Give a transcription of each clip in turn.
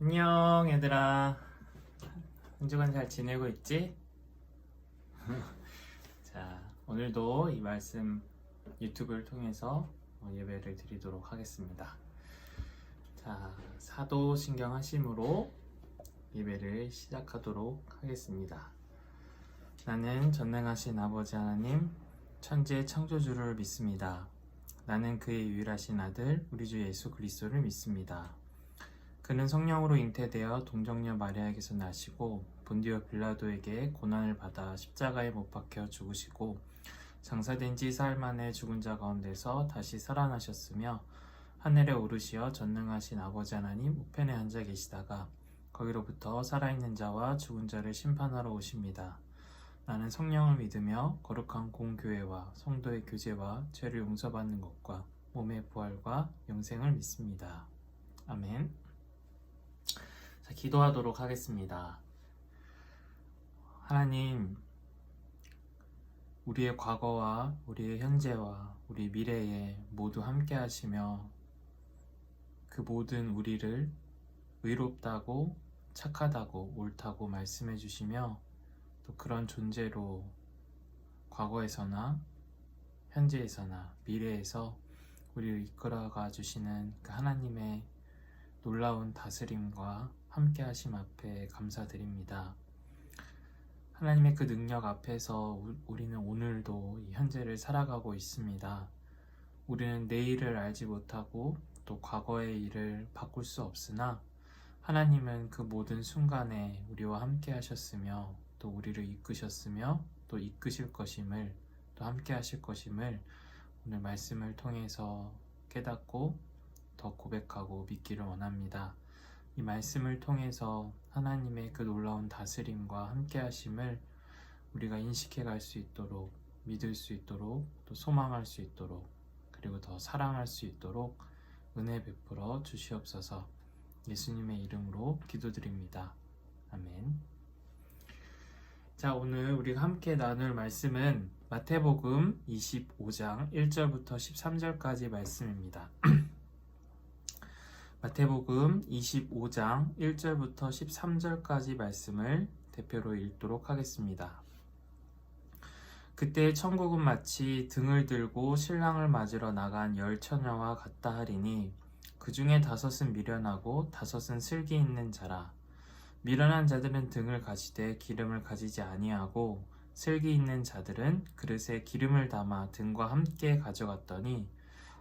안녕 얘들아. 한 주간 잘 지내고 있지? 자, 오늘도 이 말씀 유튜브를 통해서 예배를 드리도록 하겠습니다. 자, 사도신경 하심으로 예배를 시작하도록 하겠습니다. 나는 전능하신 아버지 하나님 천지의 창조주를 믿습니다. 나는 그의 유일하신 아들 우리 주 예수 그리스도를 믿습니다. 그는 성령으로 잉태되어 동정녀 마리아에게서 나시고 본디오 빌라도에게 고난을 받아 십자가에 못 박혀 죽으시고 장사된 지 사흘 만에 죽은 자 가운데서 다시 살아나셨으며 하늘에 오르시어 전능하신 아버지 하나님 우편에 앉아 계시다가 거기로부터 살아있는 자와 죽은 자를 심판하러 오십니다. 나는 성령을 믿으며 거룩한 공교회와 성도의 교제와 죄를 용서받는 것과 몸의 부활과 영생을 믿습니다. 아멘. 자, 기도하도록 하겠습니다. 하나님, 우리의 과거와 우리의 현재와 우리 미래에 모두 함께 하시며 그 모든 우리를 의롭다고 착하다고 옳다고 말씀해 주시며 또 그런 존재로 과거에서나 현재에서나 미래에서 우리를 이끌어가 주시는 그 하나님의 놀라운 다스림과 함께 하심 앞에 감사드립니다. 하나님의 그 능력 앞에서 우리는 오늘도 이 현재를 살아가고 있습니다. 우리는 내일을 알지 못하고 또 과거의 일을 바꿀 수 없으나 하나님은 그 모든 순간에 우리와 함께 하셨으며 또 우리를 이끄셨으며 또 이끄실 것임을 또 함께 하실 것임을 오늘 말씀을 통해서 깨닫고 더 고백하고 믿기를 원합니다. 이 말씀을 통해서 하나님의 그 놀라운 다스림과 함께 하심을 우리가 인식해 갈 수 있도록 믿을 수 있도록 또 소망할 수 있도록 그리고 더 사랑할 수 있도록 은혜 베풀어 주시옵소서. 예수님의 이름으로 기도드립니다. 아멘. 자, 오늘 우리가 함께 나눌 말씀은 마태복음 25장 1절부터 13절까지 말씀입니다. 마태복음 25장 1절부터 13절까지 말씀을 대표로 읽도록 하겠습니다. 그때 천국은 마치 등을 들고 신랑을 맞으러 나간 10처녀와 같다 하리니 그 중에 5은 미련하고 5은 슬기 있는 자라. 미련한 자들은 등을 가지되 기름을 가지지 아니하고 슬기 있는 자들은 그릇에 기름을 담아 등과 함께 가져갔더니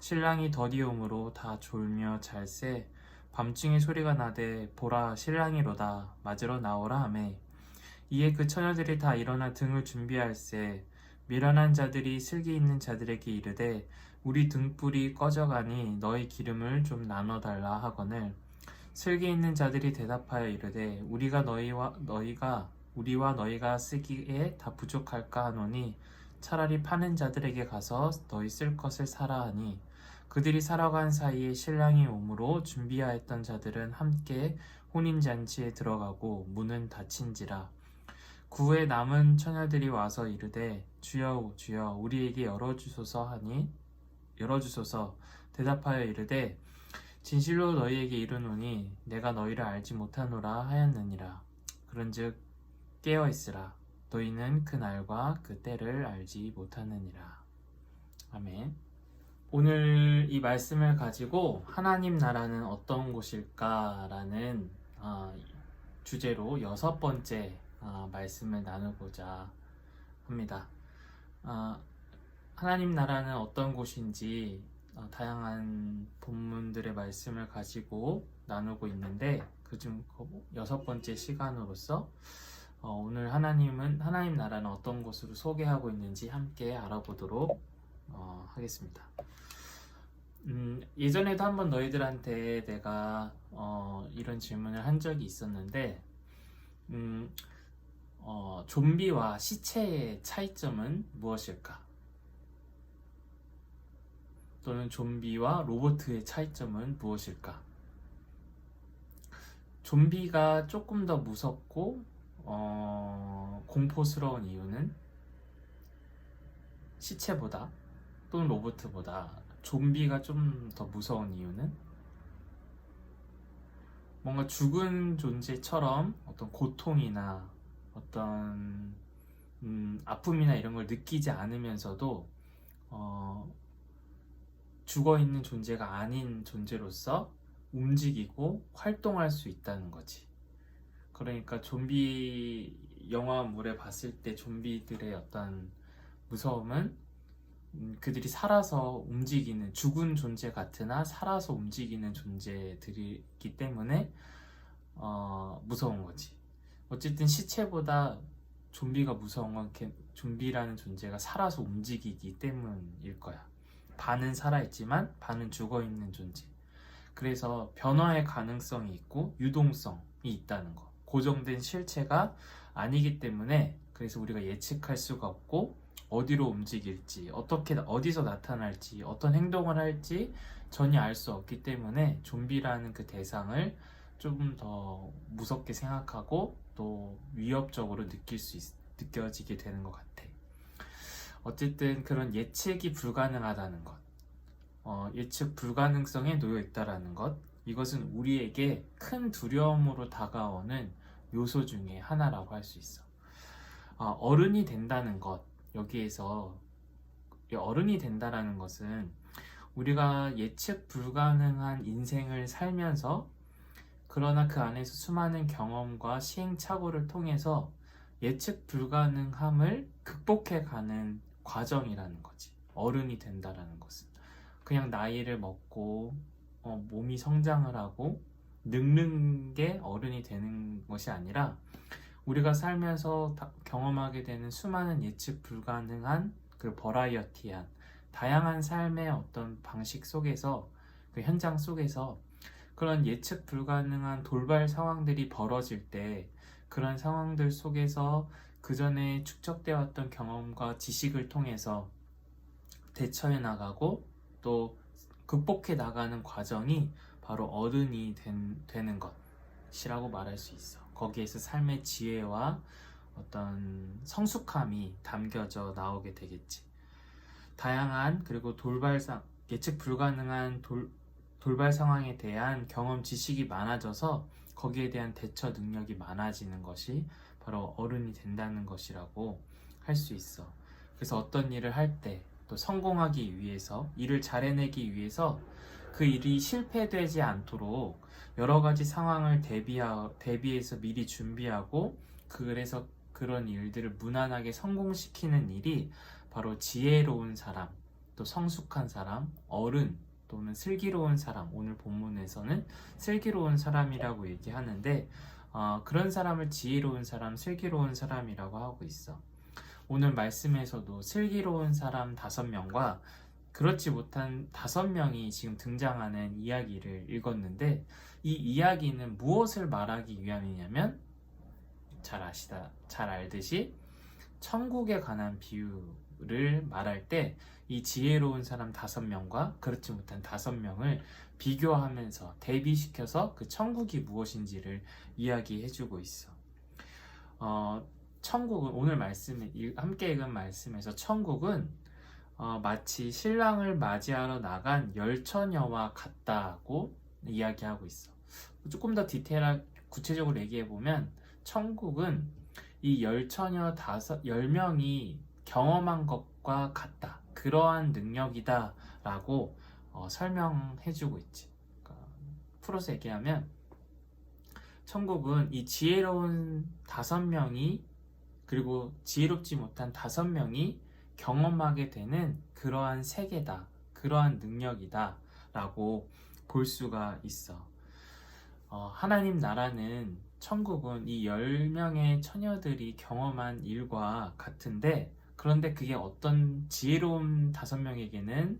신랑이 더디움으로 다 졸며 잘새 밤중에 소리가 나되 보라 신랑이로다 맞으러 나오라 하매 이에 그 처녀들이 다 일어나 등을 준비할세 미련한 자들이 슬기 있는 자들에게 이르되 우리 등불이 꺼져가니 너희 기름을 좀 나눠달라 하거늘 슬기 있는 자들이 대답하여 이르되 우리와 너희가 쓰기에 다 부족할까 하노니 차라리 파는 자들에게 가서 너희 쓸 것을 사라 하니 그들이 사러 간 사이에 신랑이 오므로 준비하였던 자들은 함께 혼인잔치에 들어가고 문은 닫힌지라. 그 후에 남은 처녀들이 와서 이르되 주여 주여 우리에게 열어주소서 하니 열어주소서 대답하여 이르되 진실로 너희에게 이르노니 내가 너희를 알지 못하노라 하였느니라. 그런즉 깨어있으라. 너희는 그 날과 그 때를 알지 못하느니라. 아멘. 오늘 이 말씀을 가지고 하나님 나라는 어떤 곳일까라는 주제로 6번째 말씀을 나누고자 합니다. 하나님 나라는 어떤 곳인지 다양한 본문들의 말씀을 가지고 나누고 있는데 그중 6번째 시간으로서 오늘 하나님 나라는 어떤 곳으로 소개하고 있는지 함께 알아보도록 하겠습니다. 예전에도 한번 너희들한테 내가 이런 질문을 한 적이 있었는데 좀비와 시체의 차이점은 무엇일까? 또는 좀비와 로봇의 차이점은 무엇일까? 좀비가 조금 더 무섭고 공포스러운 이유는 시체보다 또는 로봇보다 좀비가 좀 더 무서운 이유는 뭔가 죽은 존재처럼 어떤 고통이나 어떤 아픔이나 이런 걸 느끼지 않으면서도 죽어있는 존재가 아닌 존재로서 움직이고 활동할 수 있다는 거지. 그러니까 좀비 영화물에 봤을 때 좀비들의 어떤 무서움은 그들이 살아서 움직이는, 죽은 존재 같으나 살아서 움직이는 존재들이기 때문에 무서운 거지. 어쨌든 시체보다 좀비가 무서운 건 좀비라는 존재가 살아서 움직이기 때문일 거야. 반은 살아있지만 반은 죽어있는 존재. 그래서 변화의 가능성이 있고 유동성이 있다는 거. 고정된 실체가 아니기 때문에, 그래서 우리가 예측할 수가 없고 어디로 움직일지, 어디서 나타날지, 어떤 행동을 할지 전혀 알 수 없기 때문에 좀비라는 그 대상을 조금 더 무섭게 생각하고 또 위협적으로 느껴지게 되는 것 같아. 어쨌든 그런 예측이 불가능하다는 것, 예측 불가능성에 놓여 있다라는 것, 이것은 우리에게 큰 두려움으로 다가오는 요소 중에 하나라고 할 수 있어. 어른이 된다는 것, 여기에서 어른이 된다라는 것은 우리가 예측 불가능한 인생을 살면서, 그러나 그 안에서 수많은 경험과 시행착오를 통해서 예측 불가능함을 극복해가는 과정이라는 거지. 어른이 된다라는 것은 그냥 나이를 먹고 몸이 성장을 하고 늙는 게 어른이 되는 것이 아니라, 우리가 살면서 경험하게 되는 수많은 예측 불가능한 그 버라이어티한 다양한 삶의 어떤 방식 속에서, 그 현장 속에서 그런 예측 불가능한 돌발 상황들이 벌어질 때, 그런 상황들 속에서 그 전에 축적되어 왔던 경험과 지식을 통해서 대처해 나가고 또 극복해 나가는 과정이 바로 어른이 되는 것이라고 말할 수 있어. 거기에서 삶의 지혜와 어떤 성숙함이 담겨져 나오게 되겠지. 다양한, 그리고 예측 불가능한 돌발 상황에 대한 경험 지식이 많아져서 거기에 대한 대처 능력이 많아지는 것이 바로 어른이 된다는 것이라고 할 수 있어. 그래서 어떤 일을 할 때, 또 성공하기 위해서, 일을 잘 해내기 위해서 그 일이 실패되지 않도록 여러 가지 상황을 대비해서 미리 준비하고, 그래서 그런 일들을 무난하게 성공시키는 일이 바로 지혜로운 사람, 또 성숙한 사람, 어른, 또는 슬기로운 사람, 오늘 본문에서는 슬기로운 사람이라고 얘기하는데, 그런 사람을 지혜로운 사람, 슬기로운 사람이라고 하고 있어. 오늘 말씀에서도 슬기로운 사람 5명과 그렇지 못한 5명이 지금 등장하는 이야기를 읽었는데, 이 이야기는 무엇을 말하기 위함이냐면, 잘 알듯이 천국에 관한 비유를 말할 때 이 지혜로운 사람 5명과 그렇지 못한 5명을 비교하면서 대비시켜서 그 천국이 무엇인지를 이야기해주고 있어. 천국은, 오늘 함께 읽은 말씀에서 천국은 마치 신랑을 맞이하러 나간 열처녀와 같다고 이야기하고 있어. 조금 더 구체적으로 얘기해보면, 천국은 이 열처녀 10명이 경험한 것과 같다, 그러한 능력이다 라고 설명해주고 있지. 그러니까 풀어서 얘기하면, 천국은 이 지혜로운 5명이, 그리고 지혜롭지 못한 5명이 경험하게 되는 그러한 세계다, 그러한 능력이다 라고 볼 수가 있어. 하나님 나라는, 천국은 이 10명의 처녀들이 경험한 일과 같은데, 그런데 그게 어떤 지혜로운 5명에게는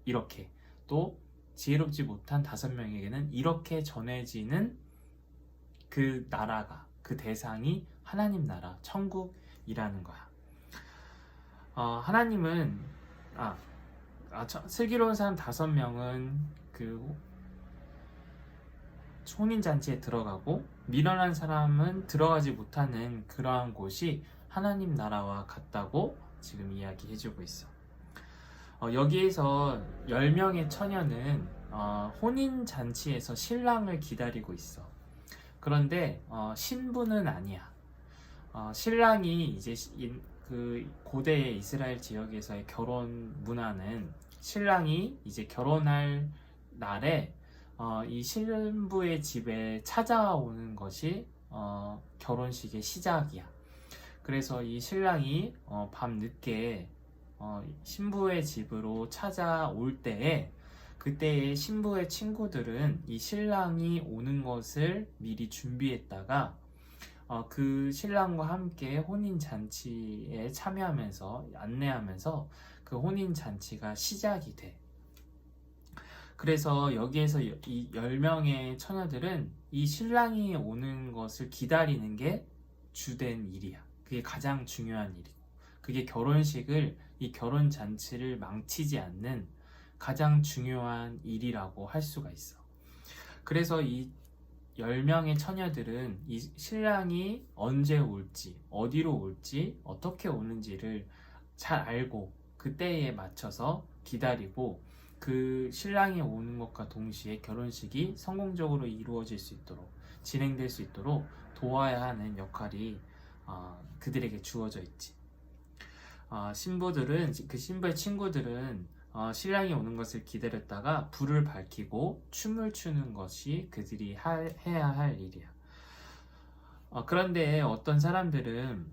이렇게, 또 지혜롭지 못한 5명에게는 이렇게 전해지는 그 나라가, 그 대상이 하나님 나라, 천국이라는 거야. 하나님은, 슬기로운 사람 5명은 그 혼인잔치에 들어가고, 미련한 사람은 들어가지 못하는 그러한 곳이 하나님 나라와 같다고 지금 이야기해주고 있어. 여기에서 10명의 처녀는 혼인 잔치에서 신랑을 기다리고 있어. 그런데 신부는 아니야. 신랑이 이제 그 고대 이스라엘 지역에서의 결혼 문화는 신랑이 이제 결혼할 날에 이 신부의 집에 찾아오는 것이 결혼식의 시작이야. 그래서 이 신랑이 밤 늦게 신부의 집으로 찾아올 때에 그때의 신부의 친구들은 이 신랑이 오는 것을 미리 준비했다가 그 신랑과 함께 혼인잔치에 참여하면서 안내하면서 그 혼인잔치가 시작이 돼. 그래서 여기에서 이 10명의 처녀들은 이 신랑이 오는 것을 기다리는 게 주된 일이야. 그게 가장 중요한 일이고, 그게 이 결혼잔치를 망치지 않는 가장 중요한 일이라고 할 수가 있어. 그래서 이 10명의 처녀들은 이 신랑이 언제 올지, 어디로 올지, 어떻게 오는지를 잘 알고 그때에 맞춰서 기다리고 그 신랑이 오는 것과 동시에 결혼식이 성공적으로 이루어질 수 있도록, 진행될 수 있도록 도와야 하는 역할이 그들에게 주어져 있지. 그 신부의 친구들은 신랑이 오는 것을 기다렸다가 불을 밝히고 춤을 추는 것이 그들이 해야 할 일이야. 그런데 어떤 사람들은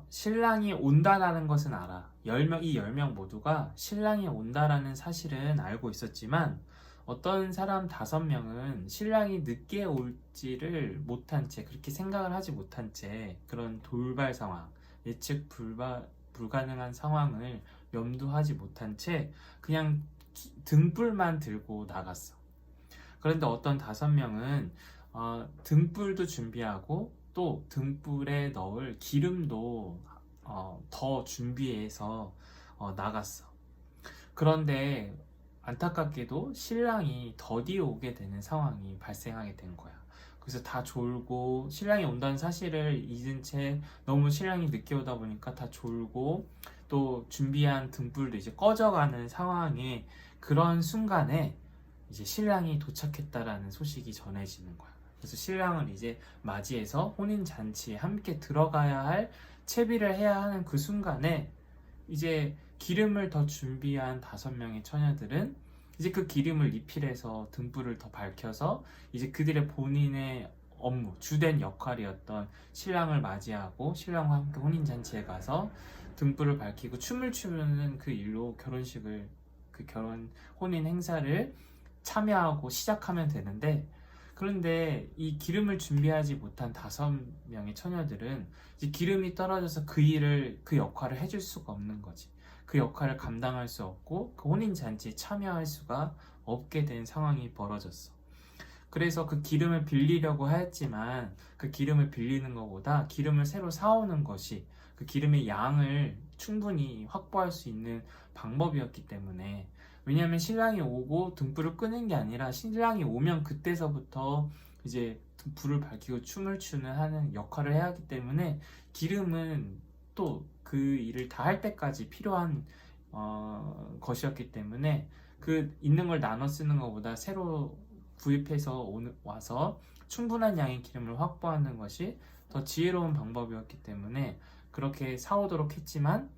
신랑이 온다라는 것은 알아. 이 10명 모두가 신랑이 온다라는 사실은 알고 있었지만 어떤 사람 5명은 신랑이 늦게 올지를 못한 채, 그렇게 생각을 하지 못한 채 그런 돌발 상황, 예측 불가능한 상황을 염두하지 못한 채 그냥 등불만 들고 나갔어. 그런데 어떤 5명은 등불도 준비하고 또 등불에 넣을 기름도 더 준비해서 나갔어. 그런데 안타깝게도 신랑이 더디 오게 되는 상황이 발생하게 된 거야. 그래서 다 졸고, 신랑이 온다는 사실을 잊은 채 너무 신랑이 늦게 오다 보니까 다 졸고, 또 준비한 등불도 이제 꺼져가는 상황에, 그런 순간에 이제 신랑이 도착했다라는 소식이 전해지는 거야. 그래서 신랑을 이제 맞이해서 혼인잔치에 함께 들어가야 할, 채비를 해야 하는 그 순간에 이제 기름을 더 준비한 5명의 처녀들은 이제 그 기름을 리필해서 등불을 더 밝혀서 이제 그들의 본인의 업무, 주된 역할이었던 신랑을 맞이하고 신랑과 함께 혼인잔치에 가서 등불을 밝히고 춤을 추는 그 일로 혼인 행사를 참여하고 시작하면 되는데, 그런데 이 기름을 준비하지 못한 5명의 처녀들은 이제 기름이 떨어져서 그 역할을 해줄 수가 없는 거지. 그 역할을 감당할 수 없고 그 혼인잔치에 참여할 수가 없게 된 상황이 벌어졌어. 그래서 그 기름을 빌리려고 했지만 그 기름을 빌리는 것보다 기름을 새로 사오는 것이 그 기름의 양을 충분히 확보할 수 있는 방법이었기 때문에, 왜냐하면 신랑이 오고 등불을 끄는 게 아니라 신랑이 오면 그때서부터 이제 불을 밝히고 춤을 추는 하는 역할을 해야 하기 때문에 기름은 또 그 일을 다 할 때까지 필요한 것이었기 때문에 그 있는 걸 나눠 쓰는 것보다 새로 구입해서 와서 충분한 양의 기름을 확보하는 것이 더 지혜로운 방법이었기 때문에 그렇게 사오도록 했지만,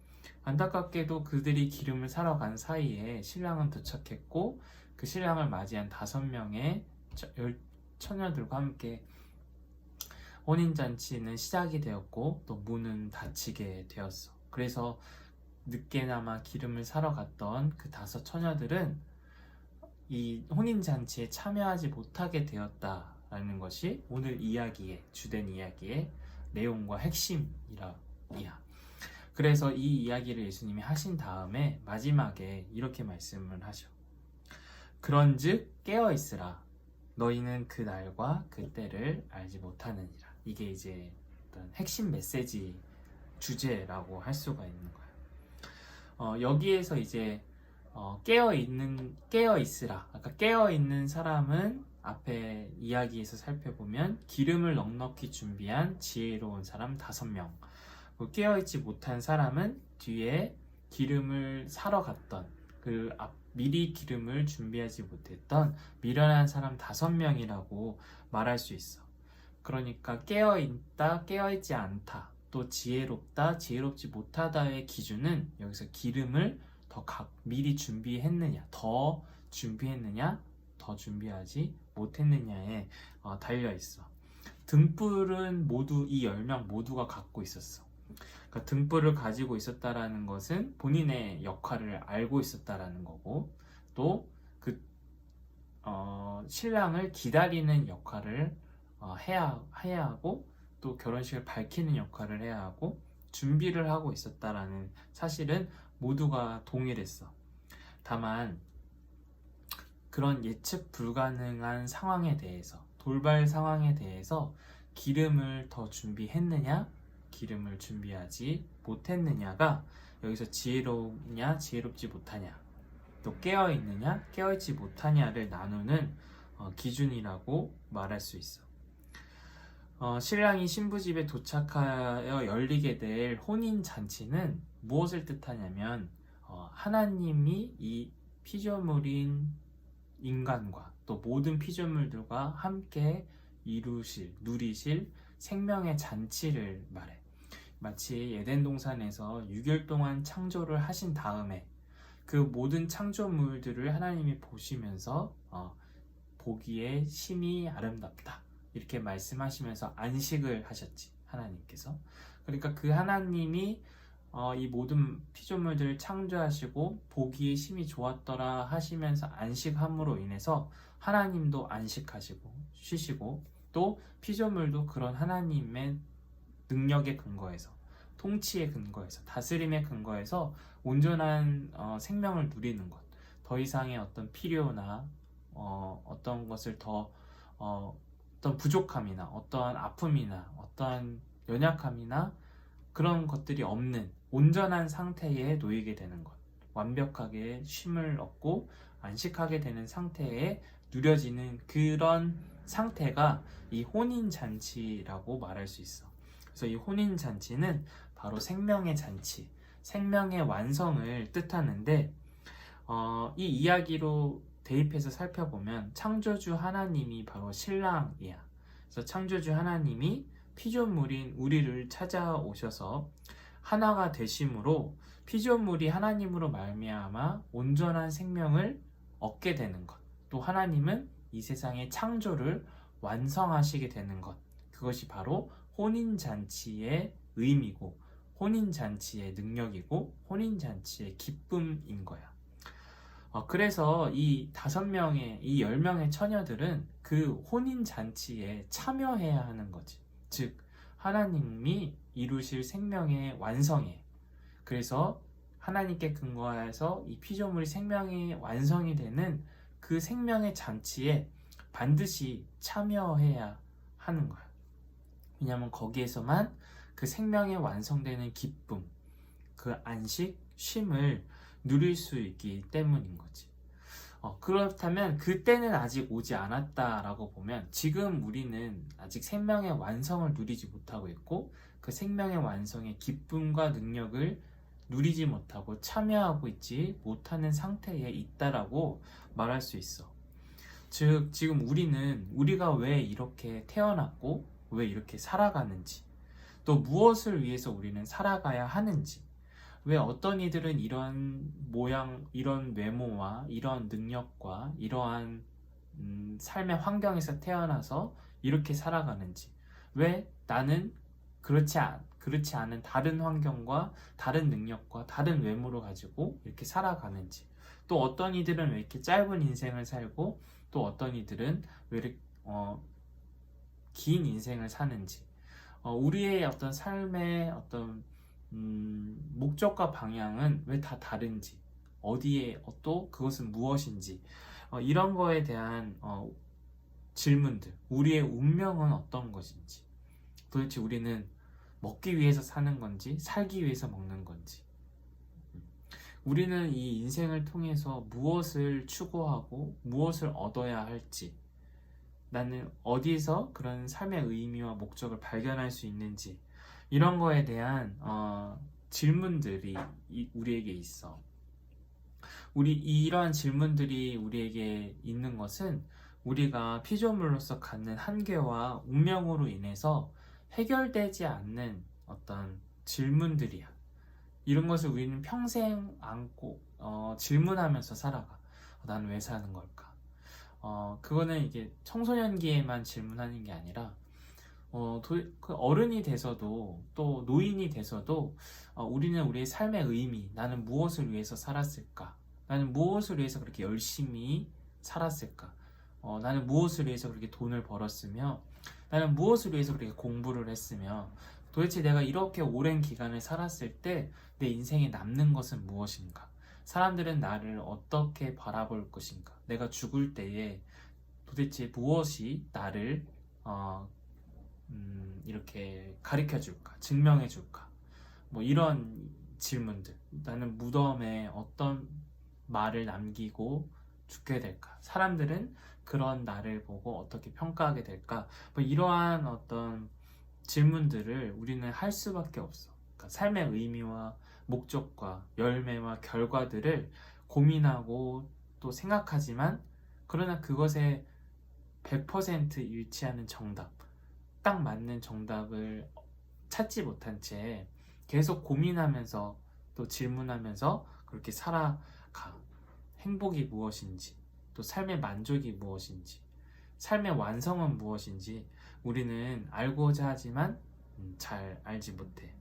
안타깝게도 그들이 기름을 사러 간 사이에 신랑은 도착했고 그 신랑을 맞이한 5명의 처녀들과 함께 혼인잔치는 시작이 되었고 또 문은 닫히게 되었어. 그래서 늦게나마 기름을 사러 갔던 그 5 처녀들은 이 혼인잔치에 참여하지 못하게 되었다라는 것이 오늘 주된 이야기의 내용과 핵심이야. 그래서 이 이야기를 예수님이 하신 다음에 마지막에 이렇게 말씀을 하셔. 그런즉 깨어있으라. 너희는 그 날과 그 때를 알지 못하느니라. 이게 이제 어떤 핵심 메시지 주제라고 할 수가 있는 거야. 여기에서 이제 깨어있으라. 아까 깨어있는 사람은 앞에 이야기에서 살펴보면 기름을 넉넉히 준비한 지혜로운 사람 5명. 깨어있지 못한 사람은 뒤에 기름을 사러 갔던 미리 기름을 준비하지 못했던 미련한 사람 5명이라고 말할 수 있어. 그러니까 깨어있다, 깨어있지 않다, 또 지혜롭다, 지혜롭지 못하다의 기준은 여기서 기름을 미리 준비했느냐, 더 준비했느냐, 더 준비하지 못했느냐에 달려있어. 등불은 모두 이 10명 모두가 갖고 있었어. 그러니까 등불을 가지고 있었다라는 것은 본인의 역할을 알고 있었다라는 거고, 또 신랑을 기다리는 역할을 해야 하고, 또 결혼식을 밝히는 역할을 해야 하고, 준비를 하고 있었다라는 사실은 모두가 동일했어. 다만 그런 예측 불가능한 상황에 대해서, 돌발 상황에 대해서 기름을 더 준비했느냐, 기름을 준비하지 못했느냐가 여기서 지혜롭냐, 지혜롭지 못하냐, 또 깨어있느냐, 깨어있지 못하냐를 나누는 기준이라고 말할 수 있어. 신랑이 신부집에 도착하여 열리게 될 혼인잔치는 무엇을 뜻하냐면, 하나님이 이 피조물인 인간과 또 모든 피조물들과 함께 누리실 생명의 잔치를 말해. 마치 에덴 동산에서 6일 동안 창조를 하신 다음에 그 모든 창조물들을 하나님이 보시면서 보기에 심히 아름답다, 이렇게 말씀하시면서 안식을 하셨지, 하나님께서. 그러니까 그 하나님이 이 모든 피조물들을 창조하시고 보기에 심히 좋았더라 하시면서 안식함으로 인해서 하나님도 안식하시고 쉬시고, 또 피조물도 그런 하나님의 능력에 근거해서, 통치에 근거해서, 다스림에 근거해서 온전한 생명을 누리는 것, 더 이상의 어떤 필요나 어떤 것을 더 어떤 부족함이나 어떠한 아픔이나 어떠한 연약함이나 그런 것들이 없는 온전한 상태에 놓이게 되는 것, 완벽하게 쉼을 얻고 안식하게 되는 상태에 누려지는 그런 상태가 이 혼인잔치라고 말할 수 있어. 그래서 이 혼인잔치는 바로 생명의 잔치, 생명의 완성을 뜻하는데, 이 이야기로 대입해서 살펴보면 창조주 하나님이 바로 신랑이야. 그래서 창조주 하나님이 피조물인 우리를 찾아오셔서 하나가 되심으로 피조물이 하나님으로 말미암아 온전한 생명을 얻게 되는 것, 또 하나님은 이 세상의 창조를 완성하시게 되는 것, 그것이 바로 혼인잔치의 의미고 혼인잔치의 능력이고 혼인잔치의 기쁨인 거야. 그래서 이 10명의 처녀들은 그 혼인잔치에 참여해야 하는 거지. 즉 하나님이 이루실 생명의 완성에, 그래서 하나님께 근거해서 이 피조물이 생명이 완성이 되는 그 생명의 잔치에 반드시 참여해야 하는 거야. 왜냐하면 거기에서만 그 생명의 완성되는 기쁨, 그 안식, 쉼을 누릴 수 있기 때문인 거지. 그렇다면 그때는 아직 오지 않았다라고 보면, 지금 우리는 아직 생명의 완성을 누리지 못하고 있고 그 생명의 완성의 기쁨과 능력을 누리지 못하고 참여하고 있지 못하는 상태에 있다라고 말할 수 있어. 즉 지금 우리가 왜 이렇게 태어났고 왜 이렇게 살아가는지, 또 무엇을 위해서 우리는 살아가야 하는지, 왜 어떤 이들은 이런 모양, 이런 외모와 이런 능력과 이러한 삶의 환경에서 태어나서 이렇게 살아가는지, 왜 나는 그렇지 않은 다른 환경과 다른 능력과 다른 외모를 가지고 이렇게 살아가는지, 또 어떤 이들은 왜 이렇게 짧은 인생을 살고 또 어떤 이들은 왜 이렇게 긴 인생을 사는지, 우리의 어떤 삶의 어떤 목적과 방향은 왜 다 다른지, 어디에 또 그것은 무엇인지, 이런 거에 대한 질문들, 우리의 운명은 어떤 것인지, 도대체 우리는 먹기 위해서 사는 건지 살기 위해서 먹는 건지, 우리는 이 인생을 통해서 무엇을 추구하고 무엇을 얻어야 할지, 나는 어디서 그런 삶의 의미와 목적을 발견할 수 있는지, 이런 거에 대한 질문들이 우리에게 있어. 이러한 질문들이 우리에게 있는 것은 우리가 피조물로서 갖는 한계와 운명으로 인해서 해결되지 않는 어떤 질문들이야. 이런 것을 우리는 평생 안고 질문하면서 살아가. 나는 왜 사는 걸까? 그거는 이게 청소년기에만 질문하는 게 아니라 그 어른이 돼서도 또 노인이 돼서도 우리는 우리의 삶의 의미, 나는 무엇을 위해서 살았을까? 나는 무엇을 위해서 그렇게 열심히 살았을까? 나는 무엇을 위해서 그렇게 돈을 벌었으며, 나는 무엇을 위해서 그렇게 공부를 했으며, 도대체 내가 이렇게 오랜 기간을 살았을 때 내 인생에 남는 것은 무엇인가? 사람들은 나를 어떻게 바라볼 것인가? 내가 죽을 때에 도대체 무엇이 나를 이렇게 가르쳐 줄까? 증명해 줄까? 뭐 이런 질문들. 나는 무덤에 어떤 말을 남기고 죽게 될까? 사람들은 그런 나를 보고 어떻게 평가하게 될까? 뭐 이러한 어떤 질문들을 우리는 할 수밖에 없어. 그러니까 삶의 의미와 목적과 열매와 결과들을 고민하고 또 생각하지만, 그러나 그것에 100% 일치하는 정답, 딱 맞는 정답을 찾지 못한 채 계속 고민하면서 또 질문하면서 그렇게 살아가. 행복이 무엇인지, 또 삶의 만족이 무엇인지, 삶의 완성은 무엇인지 우리는 알고자 하지만 잘 알지 못해.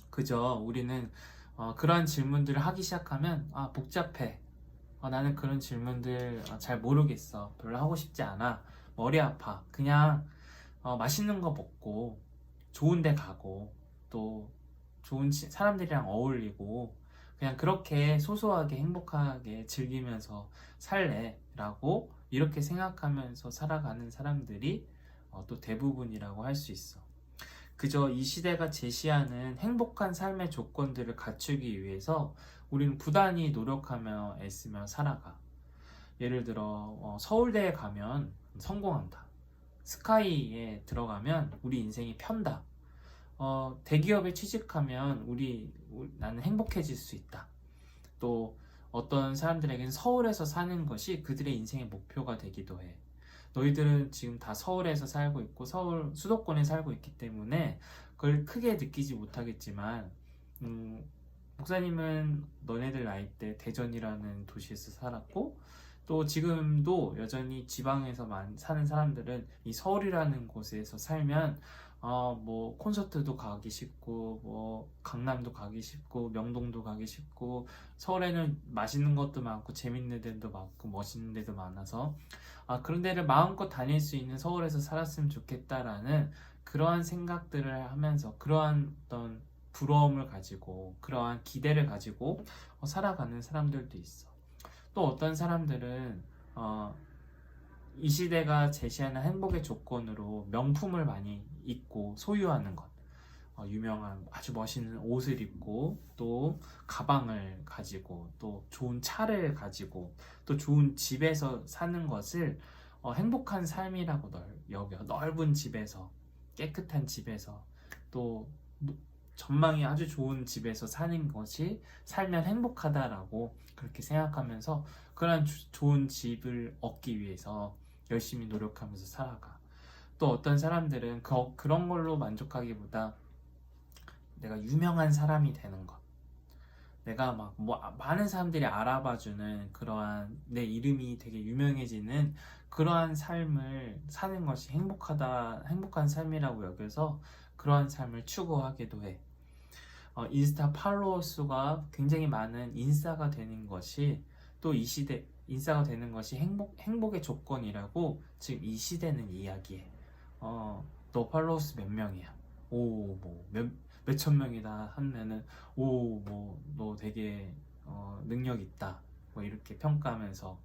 그저 우리는 그러한 질문들을 하기 시작하면 복잡해. 나는 그런 질문들 잘 모르겠어. 별로 하고 싶지 않아. 머리 아파. 그냥 맛있는 거 먹고 좋은 데 가고 또 좋은 사람들이랑 어울리고 그냥 그렇게 소소하게 행복하게 즐기면서 살래 라고 이렇게 생각하면서 살아가는 사람들이 또 대부분이라고 할 수 있어. 그저 이 시대가 제시하는 행복한 삶의 조건들을 갖추기 위해서 우리는 부단히 노력하며 애쓰며 살아가. 예를 들어 서울대에 가면 성공한다. 스카이에 들어가면 우리 인생이 편다. 대기업에 취직하면 나는 행복해질 수 있다. 또 어떤 사람들에게는 서울에서 사는 것이 그들의 인생의 목표가 되기도 해. 너희들은 지금 다 서울에서 살고 있고 서울 수도권에 살고 있기 때문에 그걸 크게 느끼지 못하겠지만 목사님은 너네들 나이 때 대전이라는 도시에서 살았고 또 지금도 여전히 지방에서 사는 사람들은 이 서울이라는 곳에서 살면 뭐 콘서트도 가기 쉽고 뭐 강남도 가기 쉽고 명동도 가기 쉽고 서울에는 맛있는 것도 많고 재밌는 데도 많고 멋있는 데도 많아서 그런 데를 마음껏 다닐 수 있는 서울에서 살았으면 좋겠다라는 그러한 생각들을 하면서 그러한 어떤 부러움을 가지고 그러한 기대를 가지고 살아가는 사람들도 있어. 또 어떤 사람들은 이 시대가 제시하는 행복의 조건으로 명품을 많이 입고 소유하는 것, 유명한 아주 멋있는 옷을 입고 또 가방을 가지고 또 좋은 차를 가지고 또 좋은 집에서 사는 것을 행복한 삶이라고 여겨. 넓은 집에서 깨끗한 집에서 또 전망이 아주 좋은 집에서 사는 것이 살면 행복하다라고 그렇게 생각하면서 그런 좋은 집을 얻기 위해서 열심히 노력하면서 살아가. 또 어떤 사람들은 그런 걸로 만족하기보다 내가 유명한 사람이 되는 것, 내가 막 많은 사람들이 알아봐주는 그러한 내 이름이 되게 유명해지는 그러한 삶을 사는 것이 행복한 삶이라고 여겨서 그러한 삶을 추구하기도 해. 인스타 팔로워 수가 굉장히 많은 인싸가 되는 것이 또 이 시대 인싸가 되는 것이 행복의 조건이라고 지금 이 시대는 이야기해. 너 팔로워 수 몇 명이야? 뭐 몇천 명이다 하면은 뭐 너 되게 능력 있다. 뭐 이렇게 평가하면서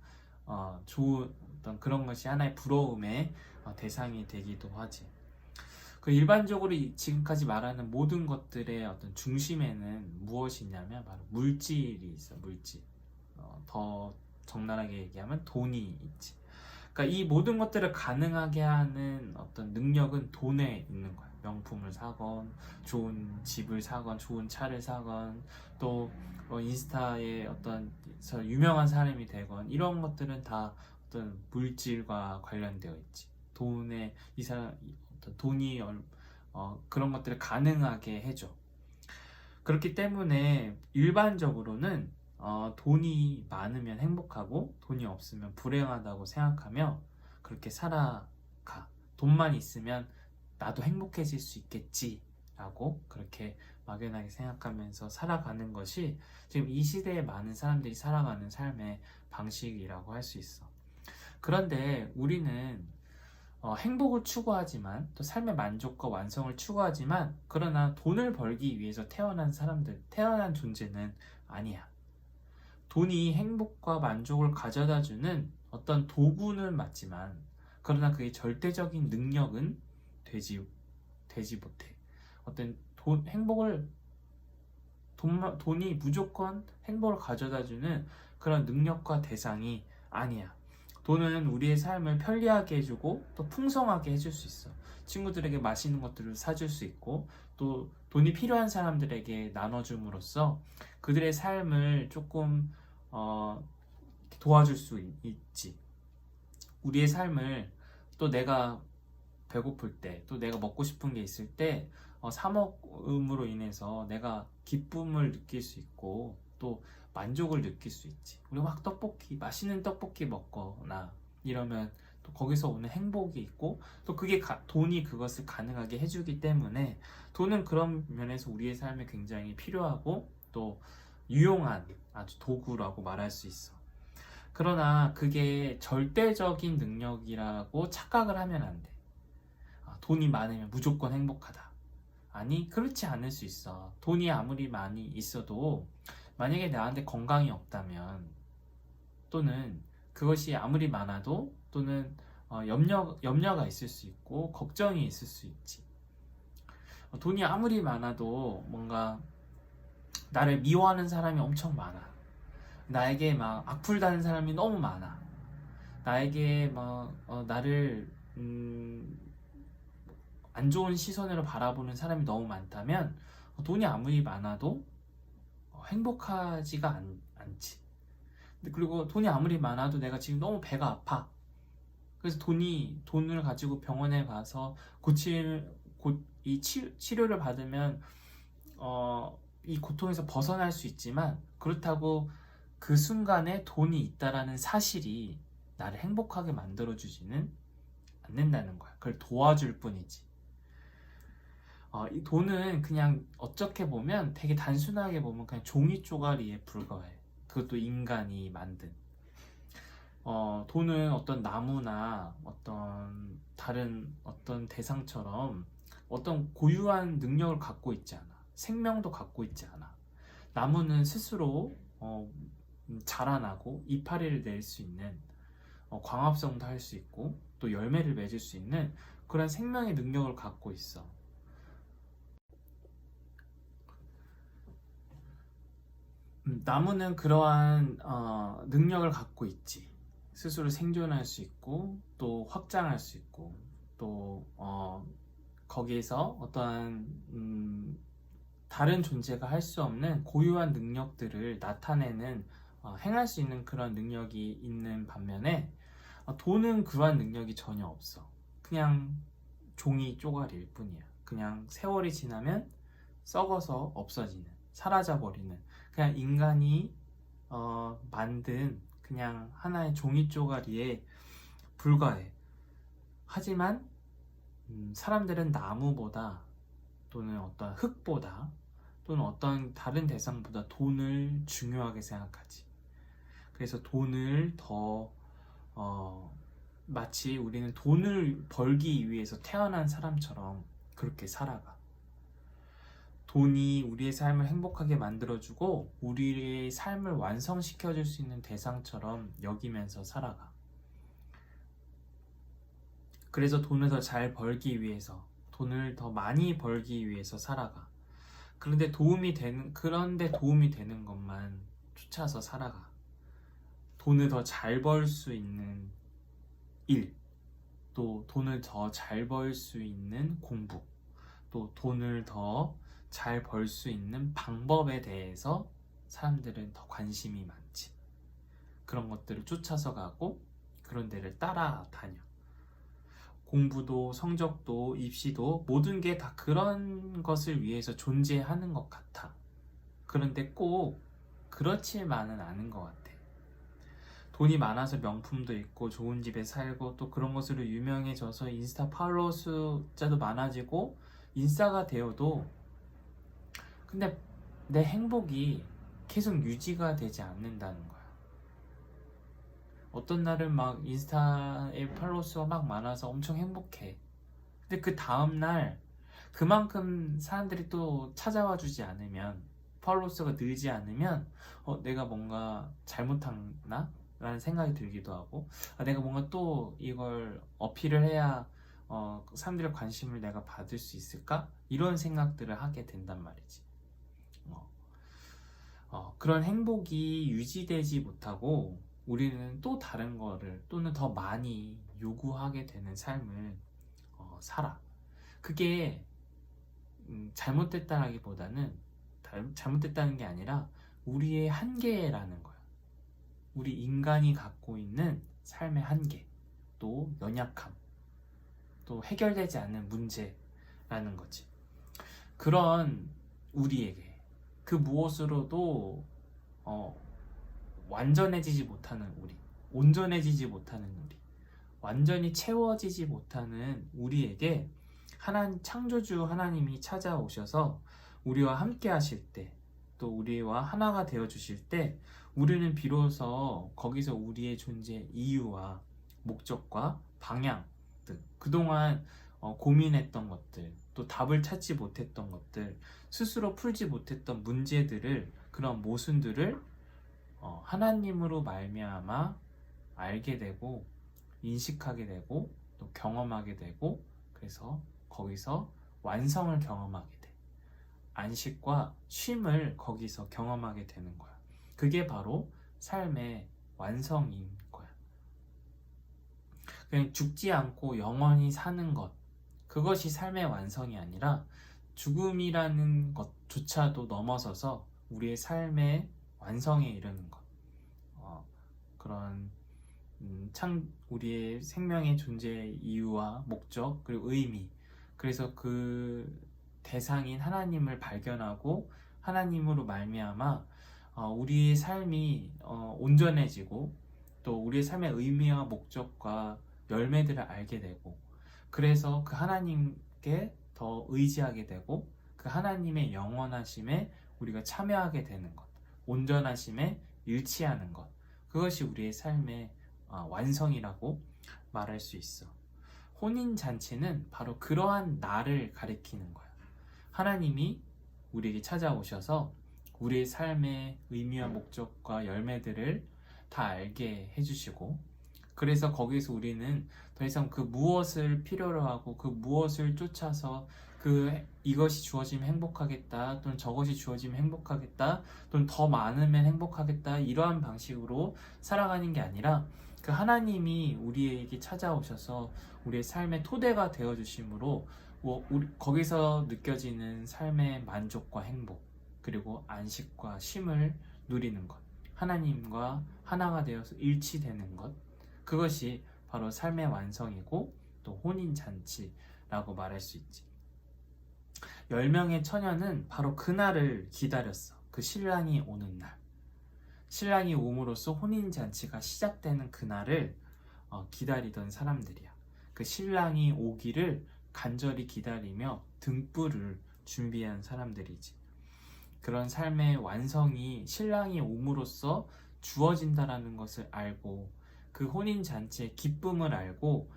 좋은 어떤 그런 것이 하나의 부러움의 대상이 되기도 하지. 그 일반적으로 지금까지 말하는 모든 것들의 어떤 중심에는 무엇이 있냐면 바로 물질이 있어. 물질. 더 적나라하게 얘기하면 돈이 있지. 그러니까 이 모든 것들을 가능하게 하는 어떤 능력은 돈에 있는 거야. 명품을 사건, 좋은 집을 사건, 좋은 차를 사건, 또 인스타에 어떤 유명한 사람이 되건, 이런 것들은 다 어떤 물질과 관련되어 있지. 돈에 이 사람 어떤 돈이 그런 것들을 가능하게 해줘. 그렇기 때문에 일반적으로는 돈이 많으면 행복하고 돈이 없으면 불행하다고 생각하며 그렇게 살아가. 돈만 있으면 나도 행복해질 수 있겠지 라고 그렇게 막연하게 생각하면서 살아가는 것이 지금 이 시대에 많은 사람들이 살아가는 삶의 방식이라고 할 수 있어. 그런데 우리는 행복을 추구하지만, 또 삶의 만족과 완성을 추구하지만, 그러나 돈을 벌기 위해서 태어난 사람들, 태어난 존재는 아니야. 돈이 행복과 만족을 가져다주는 어떤 도구는 맞지만, 그러나 그게 절대적인 능력은 되지 못해. 어떤 돈이 무조건 행복을 가져다주는 그런 능력과 대상이 아니야. 돈은 우리의 삶을 편리하게 해주고 또 풍성하게 해줄 수 있어. 친구들에게 맛있는 것들을 사줄 수 있고, 또 돈이 필요한 사람들에게 나눠줌으로써 그들의 삶을 조금 도와줄 수 있지. 우리의 삶을, 또 내가 배고플 때, 또 내가 먹고 싶은 게 있을 때 사 먹음으로 인해서 내가 기쁨을 느낄 수 있고 또 만족을 느낄 수 있지. 우리 막 맛있는 떡볶이 먹거나 이러면 또 거기서 오는 행복이 있고, 또 그게 돈이 그것을 가능하게 해주기 때문에 돈은 그런 면에서 우리의 삶에 굉장히 필요하고 또 유용한 아주 도구라고 말할 수 있어. 그러나 그게 절대적인 능력이라고 착각을 하면 안 돼. 돈이 많으면 무조건 행복하다. 아니, 그렇지 않을 수 있어. 돈이 아무리 많이 있어도 만약에 나한테 건강이 없다면, 또는 그것이 아무리 많아도, 또는 염려가 있을 수 있고 걱정이 있을 수 있지. 돈이 아무리 많아도 뭔가 나를 미워하는 사람이 엄청 많아. 나에게 막 악플다는 사람이 너무 많아. 나에게 막 나를 안 좋은 시선으로 바라보는 사람이 너무 많다면 돈이 아무리 많아도 행복하지가 않지. 그리고 돈이 아무리 많아도 내가 지금 너무 배가 아파. 그래서 돈을 가지고 병원에 가서 이 치료를 받으면 이 고통에서 벗어날 수 있지만, 그렇다고 그 순간에 돈이 있다라는 사실이 나를 행복하게 만들어주지는 않는다는 거야. 그걸 도와줄 뿐이지. 이 돈은 그냥 어떻게 보면, 되게 단순하게 보면 그냥 종이 쪼가리에 불과해. 그것도 인간이 만든. 돈은 어떤 나무나 어떤 다른 어떤 대상처럼 어떤 고유한 능력을 갖고 있지 않아. 생명도 갖고 있지 않아. 나무는 스스로 자라나고 이파리를 낼 수 있는, 광합성도 할 수 있고 또 열매를 맺을 수 있는 그런 생명의 능력을 갖고 있어. 나무는 그러한 능력을 갖고 있지. 스스로 생존할 수 있고 또 확장할 수 있고, 또 거기에서 어떠한 다른 존재가 할 수 없는 고유한 능력들을 나타내는, 행할 수 있는 그런 능력이 있는 반면에 돈은 그러한 능력이 전혀 없어. 그냥 종이 쪼가리일 뿐이야. 그냥 세월이 지나면 썩어서 없어지는, 사라져버리는, 그냥 인간이 만든 그냥 하나의 종이 쪼가리에 불과해. 하지만 사람들은 나무보다, 또는 어떤 흙보다, 또는 어떤 다른 대상보다 돈을 중요하게 생각하지. 그래서 돈을 더 마치 우리는 돈을 벌기 위해서 태어난 사람처럼 그렇게 살아가. 돈이 우리의 삶을 행복하게 만들어주고 우리의 삶을 완성시켜줄 수 있는 대상처럼 여기면서 살아가. 그래서 돈을 더 잘 벌기 위해서, 돈을 더 많이 벌기 위해서 살아가. 그런데 도움이 되는 것만 쫓아서 살아가. 돈을 더 잘 벌 수 있는 일, 또 돈을 더 잘 벌 수 있는 공부, 또 돈을 더 잘 벌 수 있는 방법에 대해서 사람들은 더 관심이 많지. 그런 것들을 쫓아서 가고 그런 데를 따라다녀. 공부도 성적도 입시도 모든 게 다 그런 것을 위해서 존재하는 것 같아. 그런데 꼭 그렇지만은 않은 것 같아. 돈이 많아서 명품도 있고 좋은 집에 살고 또 그런 것으로 유명해져서 인스타 팔로워 숫자도 많아지고 인싸가 되어도 근데 내 행복이 계속 유지가 되지 않는다는 거야. 어떤 날은 막 인스타에 팔로워 수가 막 많아서 엄청 행복해. 근데 그 다음날 그만큼 사람들이 또 찾아와 주지 않으면, 팔로워 수가 늘지 않으면 내가 뭔가 잘못했나? 라는 생각이 들기도 하고, 내가 뭔가 또 이걸 어필을 해야 사람들의 관심을 내가 받을 수 있을까? 이런 생각들을 하게 된단 말이지. 그런 행복이 유지되지 못하고 우리는 또 다른 거를 또는 더 많이 요구하게 되는 삶을 살아. 그게 잘못됐다라기보다는 잘못됐다는 게 아니라 우리의 한계라는 거야. 우리 인간이 갖고 있는 삶의 한계, 또 연약함, 또 해결되지 않는 문제라는 거지. 그런 우리에게 그 무엇으로도 완전해지지 못하는 우리, 온전해지지 못하는 우리, 완전히 채워지지 못하는 우리에게 창조주 하나님이 찾아오셔서 우리와 함께 하실 때, 또 우리와 하나가 되어 주실 때 우리는 비로소 거기서 우리의 존재 이유와 목적과 방향 등 그동안 고민했던 것들, 또 답을 찾지 못했던 것들, 스스로 풀지 못했던 문제들을, 그런 모순들을 하나님으로 말미암아 알게 되고 인식하게 되고 또 경험하게 되고, 그래서 거기서 완성을 경험하게 돼. 안식과 쉼을 거기서 경험하게 되는 거야. 그게 바로 삶의 완성인 거야. 그냥 죽지 않고 영원히 사는 것, 그것이 삶의 완성이 아니라 죽음이라는 것조차도 넘어서서 우리의 삶의 완성에 이르는 것. 그런 우리의 생명의 존재의 이유와 목적, 그리고 의미. 그래서 그 대상인 하나님을 발견하고 하나님으로 말미암아 우리의 삶이 온전해지고 또 우리의 삶의 의미와 목적과 열매들을 알게 되고, 그래서 그 하나님께 더 의지하게 되고 그 하나님의 영원하심에 우리가 참여하게 되는 것, 온전하심에 일치하는 것, 그것이 우리의 삶의 완성이라고 말할 수 있어. 혼인잔치는 바로 그러한 나를 가리키는 거야. 하나님이 우리에게 찾아오셔서 우리의 삶의 의미와 목적과 열매들을 다 알게 해주시고, 그래서 거기서 우리는 더 이상 그 무엇을 필요로 하고 그 무엇을 쫓아서 이것이 주어지면 행복하겠다, 또는 저것이 주어지면 행복하겠다, 또는 더 많으면 행복하겠다, 이러한 방식으로 살아가는 게 아니라 그 하나님이 우리에게 찾아오셔서 우리의 삶의 토대가 되어주심으로 거기서 느껴지는 삶의 만족과 행복, 그리고 안식과 쉼을 누리는 것, 하나님과 하나가 되어서 일치되는 것, 그것이 바로 삶의 완성이고 또 혼인잔치라고 말할 수 있지. 10명의 처녀는 바로 그날을 기다렸어. 그 신랑이 오는 날, 신랑이 옴으로써 혼인잔치가 시작되는 그날을 기다리던 사람들이야. 그 신랑이 오기를 간절히 기다리며 등불을 준비한 사람들이지. 그런 삶의 완성이 신랑이 옴으로써 주어진다라는 것을 알고, 그 혼인잔치의 기쁨을 알고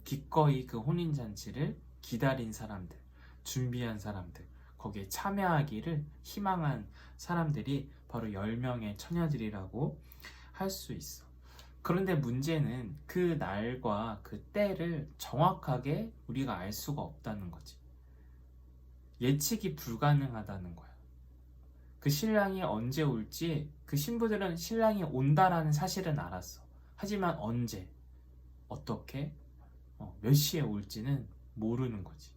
기꺼이 그 혼인잔치를 기다린 사람들, 준비한 사람들, 거기에 참여하기를 희망한 사람들이 바로 10명의 처녀들이라고 할 수 있어. 그런데 문제는 그 날과 그 때를 정확하게 우리가 알 수가 없다는 거지. 예측이 불가능하다는 거야. 그 신랑이 언제 올지 그 신부들은 신랑이 온다라는 사실은 알았어. 하지만 언제, 어떻게 몇 시에 올지는 모르는 거지.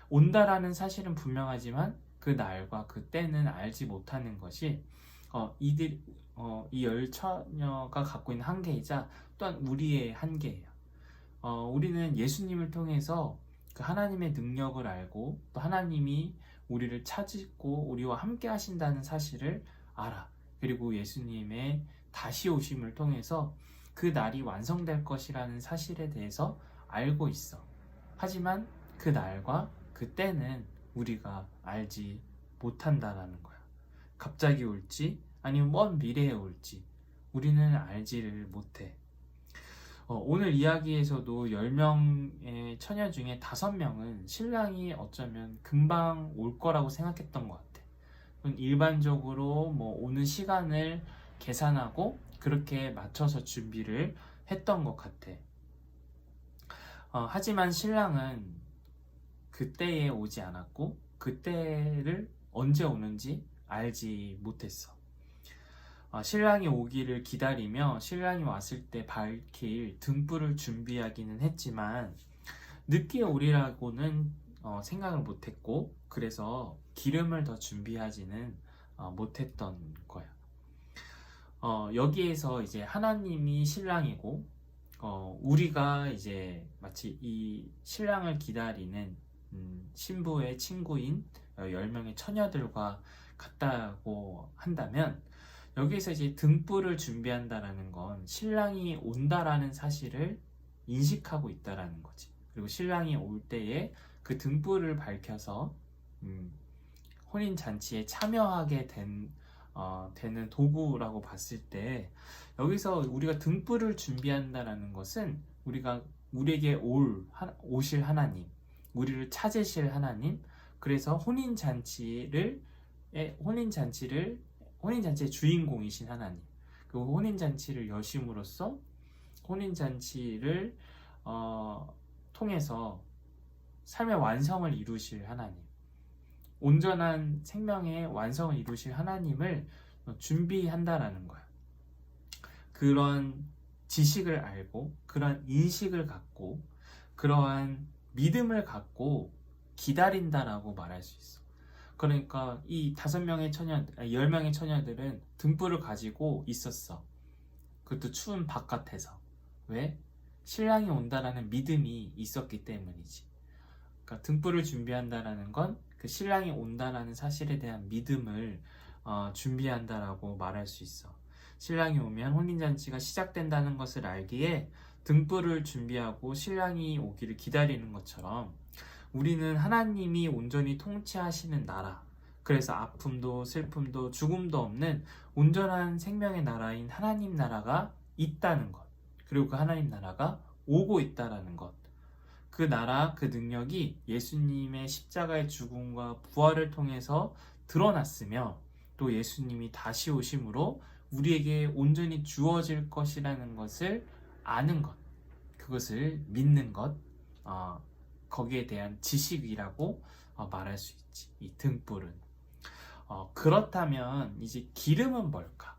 온다라는 사실은 분명하지만 그 날과 그 때는 알지 못하는 것이 이 열처녀가 갖고 있는 한계이자 또한 우리의 한계예요. 우리는 예수님을 통해서 그 하나님의 능력을 알고 또 하나님이 우리를 찾고 우리와 함께 하신다는 사실을 알아. 그리고 예수님의 다시 오심을 통해서 그 날이 완성될 것이라는 사실에 대해서 알고 있어. 하지만 그 날과 그 때는 우리가 알지 못한다라는 거야. 갑자기 올지 아니면 먼 미래에 올지 우리는 알지를 못해. 오늘 이야기에서도 10명의 처녀 중에 5명은 신랑이 어쩌면 금방 올 거라고 생각했던 것 같아. 일반적으로 오는 시간을 계산하고 그렇게 맞춰서 준비를 했던 것 같아. 하지만 신랑은 그때에 오지 않았고 그때를 언제 오는지 알지 못했어. 신랑이 오기를 기다리며 신랑이 왔을 때 밝힐 등불을 준비하기는 했지만 늦게 오리라고는 생각을 못했고 그래서 기름을 더 준비하지는 못했던 거야. 여기에서 이제 하나님이 신랑이고 우리가 이제 마치 이 신랑을 기다리는 신부의 친구인 10명의 처녀들과 같다고 한다면 여기서 이제 등불을 준비한다라는 건 신랑이 온다라는 사실을 인식하고 있다라는 거지. 그리고 신랑이 올 때에 그 등불을 밝혀서 혼인잔치에 참여하게 되는 도구라고 봤을 때 여기서 우리가 등불을 준비한다라는 것은 우리에게 오실 하나님, 우리를 찾으실 하나님, 그래서 혼인잔치의 주인공이신 하나님, 그 혼인잔치를 여심으로써 혼인잔치를 통해서 삶의 완성을 이루실 하나님, 온전한 생명의 완성을 이루실 하나님을 준비한다라는 거야. 그런 지식을 알고 그런 인식을 갖고 그러한 믿음을 갖고 기다린다라고 말할 수 있어. 그러니까 이 10명의 처녀들은 등불을 가지고 있었어. 그것도 추운 바깥에서. 왜? 신랑이 온다라는 믿음이 있었기 때문이지. 그러니까 등불을 준비한다라는 건 그 신랑이 온다라는 사실에 대한 믿음을 준비한다라고 말할 수 있어. 신랑이 오면 혼인잔치가 시작된다는 것을 알기에 등불을 준비하고 신랑이 오기를 기다리는 것처럼 우리는 하나님이 온전히 통치하시는 나라, 그래서 아픔도 슬픔도 죽음도 없는 온전한 생명의 나라인 하나님 나라가 있다는 것, 그리고 그 하나님 나라가 오고 있다는 것, 그 나라, 그 능력이 예수님의 십자가의 죽음과 부활을 통해서 드러났으며 또 예수님이 다시 오심으로 우리에게 온전히 주어질 것이라는 것을 아는 것, 그것을 믿는 것, 거기에 대한 지식이라고 말할 수 있지. 이 등불은. 그렇다면 이제 기름은 뭘까?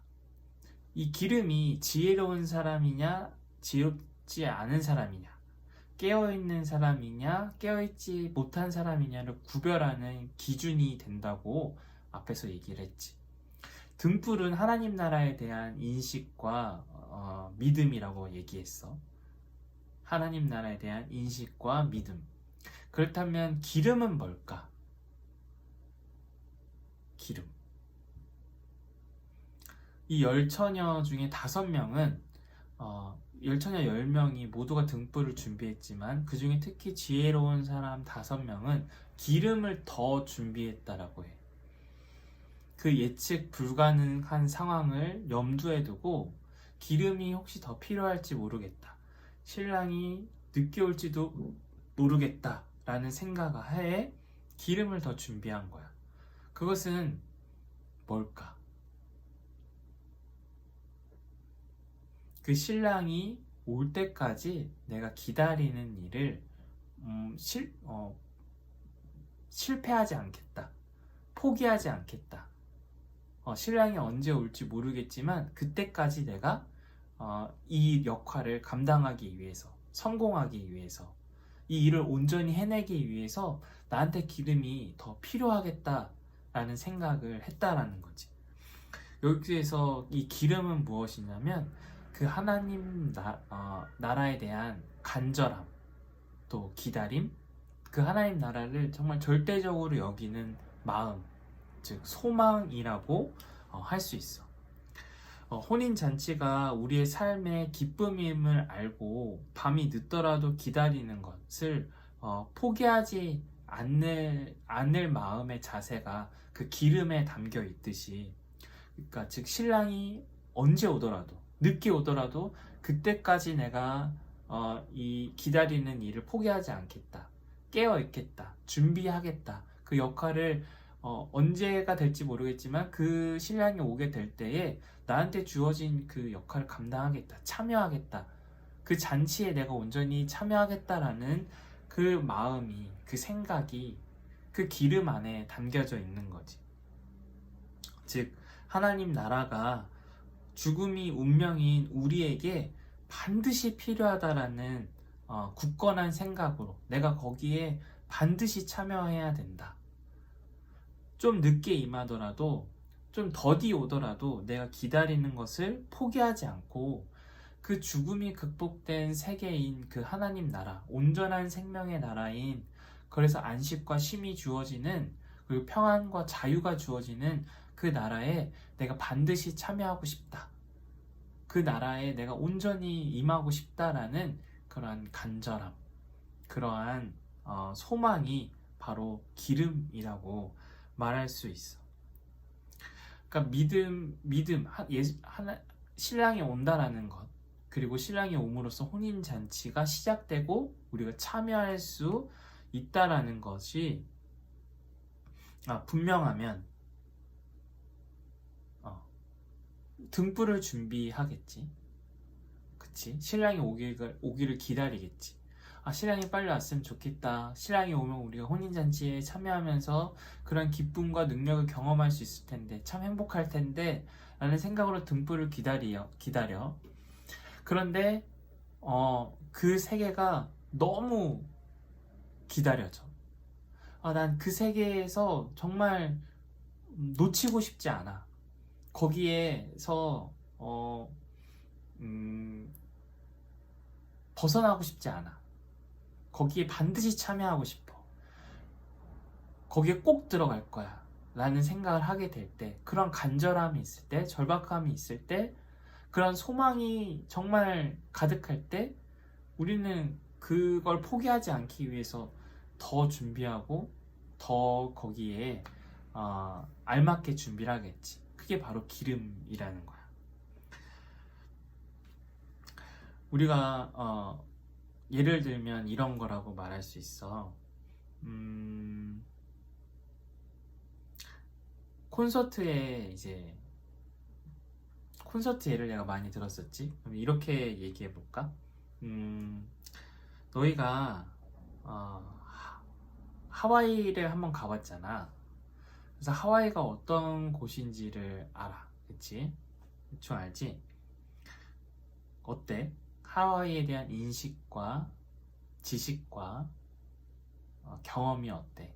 이 기름이 지혜로운 사람이냐 지혜롭지 않은 사람이냐, 깨어있는 사람이냐 깨어있지 못한 사람이냐를 구별하는 기준이 된다고 앞에서 얘기를 했지. 등불은 하나님 나라에 대한 인식과 믿음이라고 얘기했어. 하나님 나라에 대한 인식과 믿음. 그렇다면 기름은 뭘까? 기름. 이 열처녀 중에 5명은 열처녀 10명이 모두가 등불을 준비했지만 그 중에 특히 지혜로운 사람 5명은 기름을 더 준비했다라고 해. 그 예측 불가능한 상황을 염두에 두고 기름이 혹시 더 필요할지 모르겠다, 신랑이 늦게 올지도 모르겠다 라는 생각하에 기름을 더 준비한 거야. 그것은 뭘까? 그 신랑이 올 때까지 내가 기다리는 일을 실패하지 않겠다, 포기하지 않겠다. 신랑이 언제 올지 모르겠지만 그때까지 내가 이 역할을 감당하기 위해서, 성공하기 위해서, 이 일을 온전히 해내기 위해서 나한테 기름이 더 필요하겠다라는 생각을 했다라는 거지. 여기에서 이 기름은 무엇이냐면 그 하나님 나라에 대한 간절함, 또 기다림, 그 하나님 나라를 정말 절대적으로 여기는 마음, 즉 소망이라고 할 수 있어. 혼인잔치가 우리의 삶의 기쁨임을 알고 밤이 늦더라도 기다리는 것을 포기하지 않을 마음의 자세가 그 기름에 담겨 있듯이, 그러니까 즉 신랑이 언제 오더라도, 늦게 오더라도 그때까지 내가 이 기다리는 일을 포기하지 않겠다, 깨어 있겠다, 준비하겠다. 그 역할을 언제가 될지 모르겠지만 그 신랑이 오게 될 때에 나한테 주어진 그 역할을 감당하겠다, 참여하겠다, 그 잔치에 내가 온전히 참여하겠다라는 그 마음이, 그 생각이 그 기름 안에 담겨져 있는 거지. 즉 하나님 나라가 죽음이 운명인 우리에게 반드시 필요하다라는 굳건한 생각으로 내가 거기에 반드시 참여해야 된다. 좀 늦게 임하더라도, 좀 더디 오더라도 내가 기다리는 것을 포기하지 않고 그 죽음이 극복된 세계인 그 하나님 나라, 온전한 생명의 나라인, 그래서 안식과 쉼이 주어지는, 그리고 평안과 자유가 주어지는 그 나라에 내가 반드시 참여하고 싶다. 그 나라에 내가 온전히 임하고 싶다라는 그러한 간절함, 그러한 소망이 바로 기름이라고 말할 수 있어. 그러니까 신랑이 온다라는 것, 그리고 신랑이 옴으로써 혼인잔치가 시작되고 우리가 참여할 수 있다라는 것이 분명하면 등불을 준비하겠지. 그치? 신랑이 오기를 기다리겠지. 신랑이 빨리 왔으면 좋겠다. 신랑이 오면 우리가 혼인잔치에 참여하면서 그런 기쁨과 능력을 경험할 수 있을 텐데, 참 행복할 텐데 라는 생각으로 등불을 기다려. 그런데 그 세계가 너무 기다려져. 난 그 세계에서 정말 놓치고 싶지 않아. 거기에서 벗어나고 싶지 않아. 거기에 반드시 참여하고 싶어. 거기에 꼭 들어갈 거야 라는 생각을 하게 될 때, 그런 간절함이 있을 때, 절박함이 있을 때, 그런 소망이 정말 가득할 때, 우리는 그걸 포기하지 않기 위해서 더 준비하고 더 거기에 알맞게 준비를 하겠지. 그게 바로 기름이라는 거야. 우리가 예를 들면 이런 거라고 말할 수 있어. 콘서트에 이제 콘서트 예를 내가 많이 들었었지. 그럼 이렇게 얘기해 볼까? 너희가 하와이를 한번 가봤잖아. 그래서 하와이가 어떤 곳인지를 알아. 그치? 대충 알지? 어때? 하와이에 대한 인식과 지식과 경험이 어때?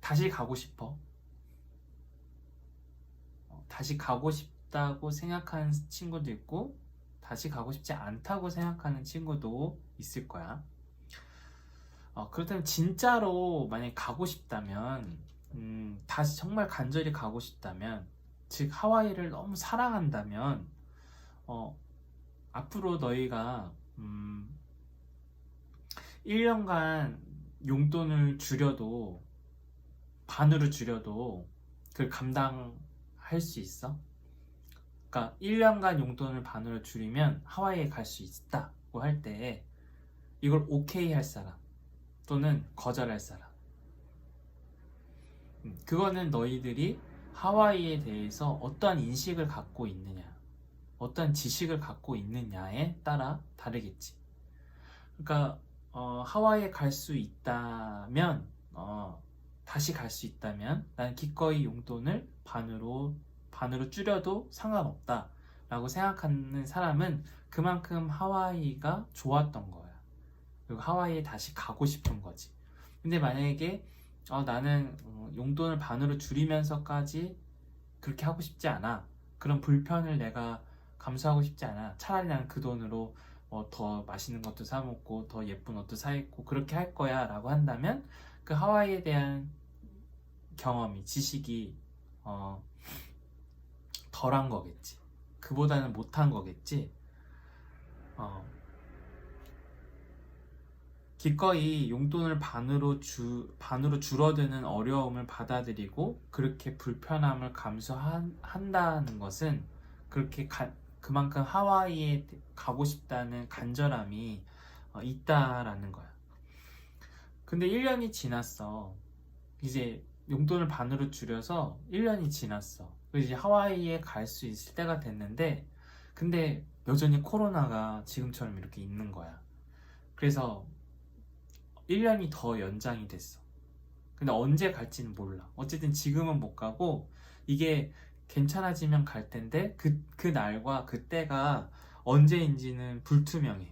다시 가고 싶어? 다시 가고 싶다고 생각하는 친구도 있고, 다시 가고 싶지 않다고 생각하는 친구도 있을 거야. 그렇다면 진짜로 만약에 가고 싶다면, 다시 정말 간절히 가고 싶다면, 즉 하와이를 너무 사랑한다면, 앞으로 너희가 1년간 용돈을 줄여도, 반으로 줄여도 그걸 감당할 수 있어? 그러니까 1년간 용돈을 반으로 줄이면 하와이에 갈 수 있다고 할 때 이걸 오케이 할 사람 또는 거절할 사람, 그거는 너희들이 하와이에 대해서 어떠한 인식을 갖고 있느냐, 어떠한 지식을 갖고 있느냐에 따라 다르겠지. 그러니까 하와이에 갈 수 있다면, 다시 갈 수 있다면 나는 기꺼이 용돈을 반으로 반으로 줄여도 상관없다 라고 생각하는 사람은 그만큼 하와이가 좋았던 거야. 그리고 하와이에 다시 가고 싶은 거지. 근데 만약에 나는 용돈을 반으로 줄이면서까지 그렇게 하고 싶지 않아. 그런 불편을 내가 감수하고 싶지 않아. 차라리 나는 그 돈으로 더 맛있는 것도 사 먹고 더 예쁜 옷도 사 입고 그렇게 할 거야 라고 한다면 그 하와이에 대한 경험이, 지식이 덜한 거겠지. 그보다는 못한 거겠지. 기꺼이 용돈을 반으로 줄어드는 어려움을 받아들이고 그렇게 불편함을 감수한다는 것은 그만큼 하와이에 가고 싶다는 간절함이 있다라는 거야. 근데 1년이 지났어. 이제 용돈을 반으로 줄여서 1년이 지났어. 이제 하와이에 갈 수 있을 때가 됐는데 근데 여전히 코로나가 지금처럼 이렇게 있는 거야. 그래서 1년이 더 연장이 됐어. 근데 언제 갈지는 몰라. 어쨌든 지금은 못 가고 이게 괜찮아지면 갈 텐데 그 날과 그 때가 언제인지는 불투명해.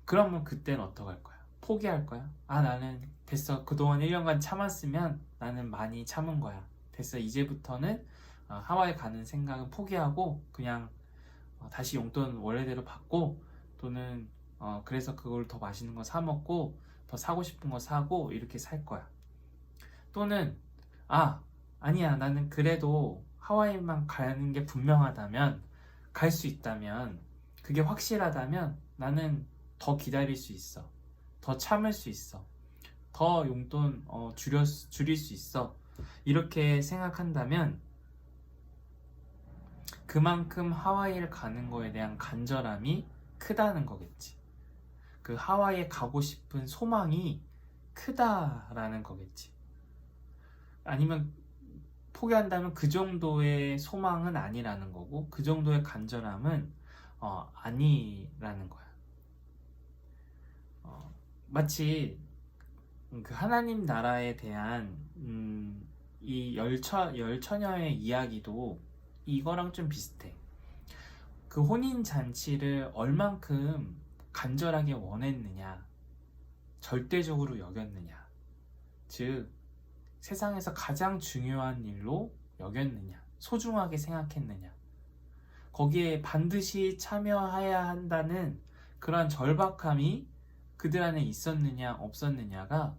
그러면 그때는 어떡할 거야? 포기할 거야? 나는 됐어. 그동안 1년간 참았으면 나는 많이 참은 거야. 됐어. 이제부터는 하와이 가는 생각은 포기하고 그냥 다시 용돈 원래대로 받고 또는 그래서 그걸 더 맛있는 거 사 먹고 더 사고 싶은 거 사고 이렇게 살 거야. 또는 아니야 나는 그래도 하와이만 가는 게 분명하다면 갈 수 있다면 그게 확실하다면 나는 더 기다릴 수 있어. 더 참을 수 있어. 더 용돈 줄일 수 있어. 이렇게 생각한다면 그만큼 하와이를 가는 거에 대한 간절함이 크다는 거겠지. 그 하와이에 가고 싶은 소망이 크다라는 거겠지. 아니면 포기한다면 그 정도의 소망은 아니라는 거고 그 정도의 간절함은 아니라는 거야. 마치 그 하나님 나라에 대한 이 열처녀의 이야기도 이거랑 좀 비슷해. 그 혼인잔치를 얼만큼 간절하게 원했느냐, 절대적으로 여겼느냐, 즉 세상에서 가장 중요한 일로 여겼느냐, 소중하게 생각했느냐, 거기에 반드시 참여해야 한다는 그러한 절박함이 그들 안에 있었느냐 없었느냐가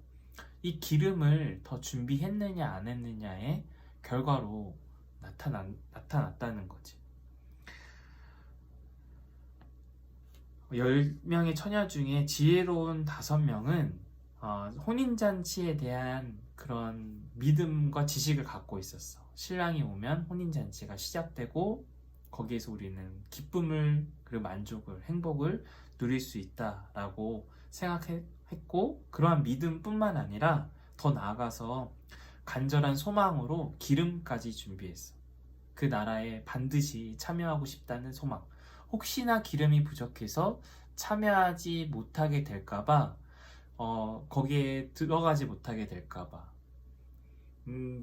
이 기름을 더 준비했느냐 안 했느냐의 결과로 나타났다는 거지. 10명의 처녀 중에 지혜로운 5명은 혼인잔치에 대한 그런 믿음과 지식을 갖고 있었어. 신랑이 오면 혼인잔치가 시작되고 거기에서 우리는 기쁨을 그리고 만족을, 행복을 누릴 수 있다라고 생각했고 그러한 믿음뿐만 아니라 더 나아가서 간절한 소망으로 기름까지 준비했어. 그 나라에 반드시 참여하고 싶다는 소망. 혹시나 기름이 부족해서 참여하지 못하게 될까봐 거기에 들어가지 못하게 될까봐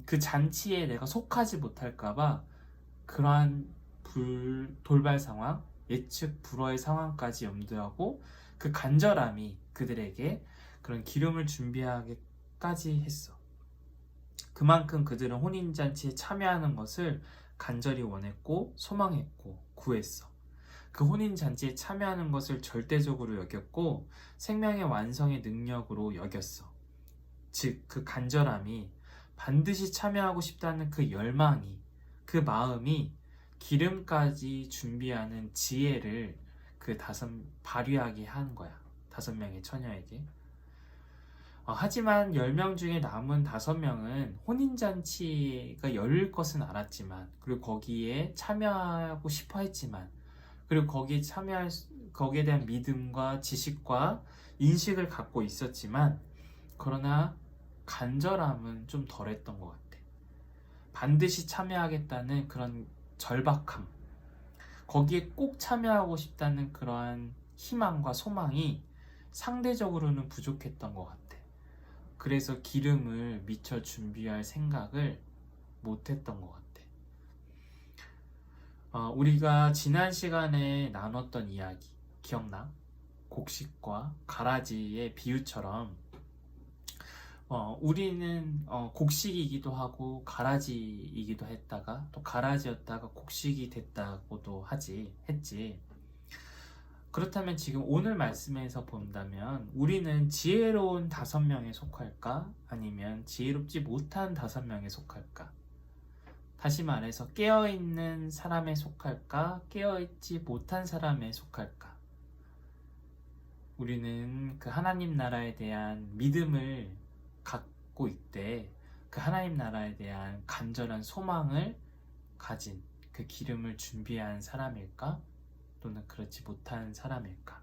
그 잔치에 내가 속하지 못할까봐 그러한 돌발 상황, 예측 불허의 상황까지 염두하고 그 간절함이 그들에게 그런 기름을 준비하기까지 했어. 그만큼 그들은 혼인잔치에 참여하는 것을 간절히 원했고 소망했고 구했어. 그 혼인잔치에 참여하는 것을 절대적으로 여겼고 생명의 완성의 능력으로 여겼어. 즉, 그 간절함이 반드시 참여하고 싶다는 그 열망이, 그 마음이 기름까지 준비하는 지혜를 발휘하게 한 거야. 5명의 처녀에게. 하지만 10명 중에 남은 5명은 혼인잔치가 열릴 것은 알았지만 그리고 거기에 참여하고 싶어 했지만 그리고 거기에 대한 믿음과 지식과 인식을 갖고 있었지만 그러나 간절함은 좀 덜했던 것 같아. 반드시 참여하겠다는 그런 절박함, 거기에 꼭 참여하고 싶다는 그러한 희망과 소망이 상대적으로는 부족했던 것 같아. 그래서 기름을 미처 준비할 생각을 못했던 것 같아. 우리가 지난 시간에 나눴던 이야기 기억나? 곡식과 가라지의 비유처럼 우리는 곡식이기도 하고 가라지이기도 했다가 또 가라지였다가 곡식이 됐다고도 했지. 그렇다면 지금 오늘 말씀에서 본다면 우리는 지혜로운 5명에 속할까? 아니면 지혜롭지 못한 5명에 속할까? 다시 말해서 깨어있는 사람에 속할까? 깨어있지 못한 사람에 속할까? 우리는 그 하나님 나라에 대한 믿음을 갖고 있되 그 하나님 나라에 대한 간절한 소망을 가진 그 기름을 준비한 사람일까? 또는 그렇지 못한 사람일까?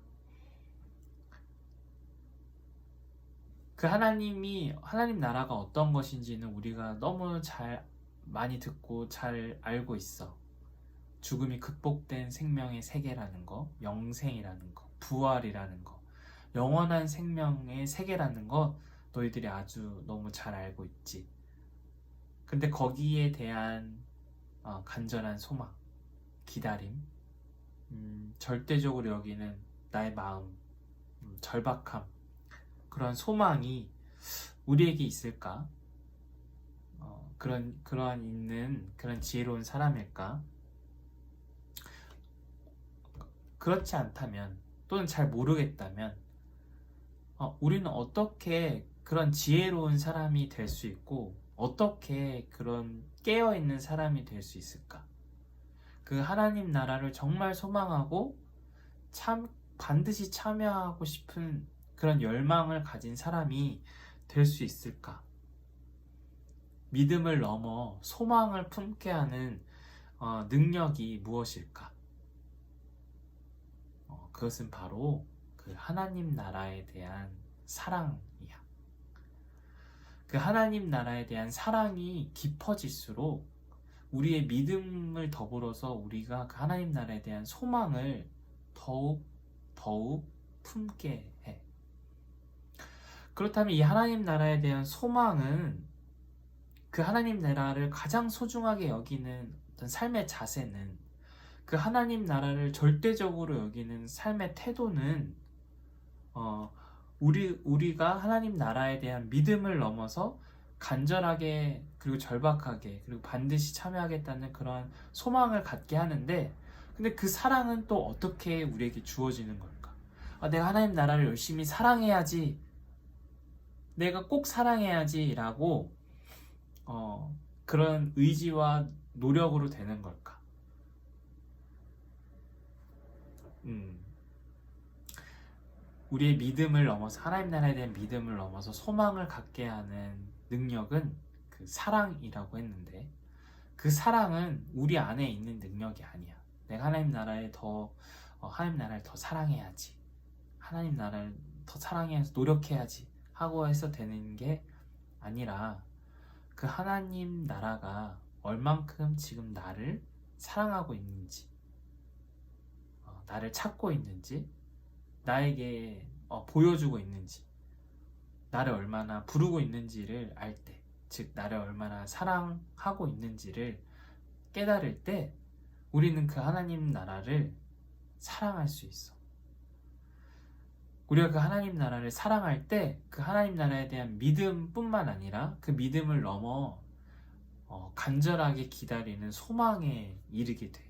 그 하나님 나라가 어떤 것인지는 우리가 너무 많이 듣고 잘 알고 있어. 죽음이 극복된 생명의 세계라는 거, 영생이라는 거, 부활이라는 거, 영원한 생명의 세계라는 거 너희들이 아주 너무 잘 알고 있지. 근데 거기에 대한 간절한 소망, 기다림, 절대적으로 여기는 나의 마음, 절박함, 그런 소망이 우리에게 있을까? 그런 지혜로운 사람일까? 그렇지 않다면, 또는 잘 모르겠다면, 우리는 어떻게 그런 지혜로운 사람이 될 수 있고, 어떻게 그런 깨어있는 사람이 될 수 있을까? 그 하나님 나라를 정말 소망하고, 반드시 참여하고 싶은 그런 열망을 가진 사람이 될 수 있을까? 믿음을 넘어 소망을 품게 하는 능력이 무엇일까? 그것은 바로 그 하나님 나라에 대한 사랑이야. 그 하나님 나라에 대한 사랑이 깊어질수록 우리의 믿음을 더불어서 우리가 그 하나님 나라에 대한 소망을 더욱 품게 해. 그렇다면 이 하나님 나라에 대한 소망은 그 하나님 나라를 가장 소중하게 여기는 어떤 삶의 자세는 그 하나님 나라를 절대적으로 여기는 삶의 태도는 우리가 하나님 나라에 대한 믿음을 넘어서 간절하게 그리고 절박하게 그리고 반드시 참여하겠다는 그런 소망을 갖게 하는데 근데 그 사랑은 또 어떻게 우리에게 주어지는 걸까? 내가 하나님 나라를 열심히 사랑해야지 내가 꼭 사랑해야지 라고 그런 의지와 노력으로 되는 걸까? 우리의 믿음을 넘어서 하나님 나라에 대한 믿음을 넘어서 소망을 갖게 하는 능력은 그 사랑이라고 했는데 그 사랑은 우리 안에 있는 능력이 아니야. 내가 하나님 나라를 더 사랑해야지. 하나님 나라를 더 사랑해서 노력해야지 하고 해서 되는 게 아니라 그 하나님 나라가 얼만큼 지금 나를 사랑하고 있는지 나를 찾고 있는지 나에게 보여주고 있는지 나를 얼마나 부르고 있는지를 알 때, 즉 나를 얼마나 사랑하고 있는지를 깨달을 때 우리는 그 하나님 나라를 사랑할 수 있어. 우리가 그 하나님 나라를 사랑할 때 그 하나님 나라에 대한 믿음뿐만 아니라 그 믿음을 넘어 간절하게 기다리는 소망에 이르게 돼.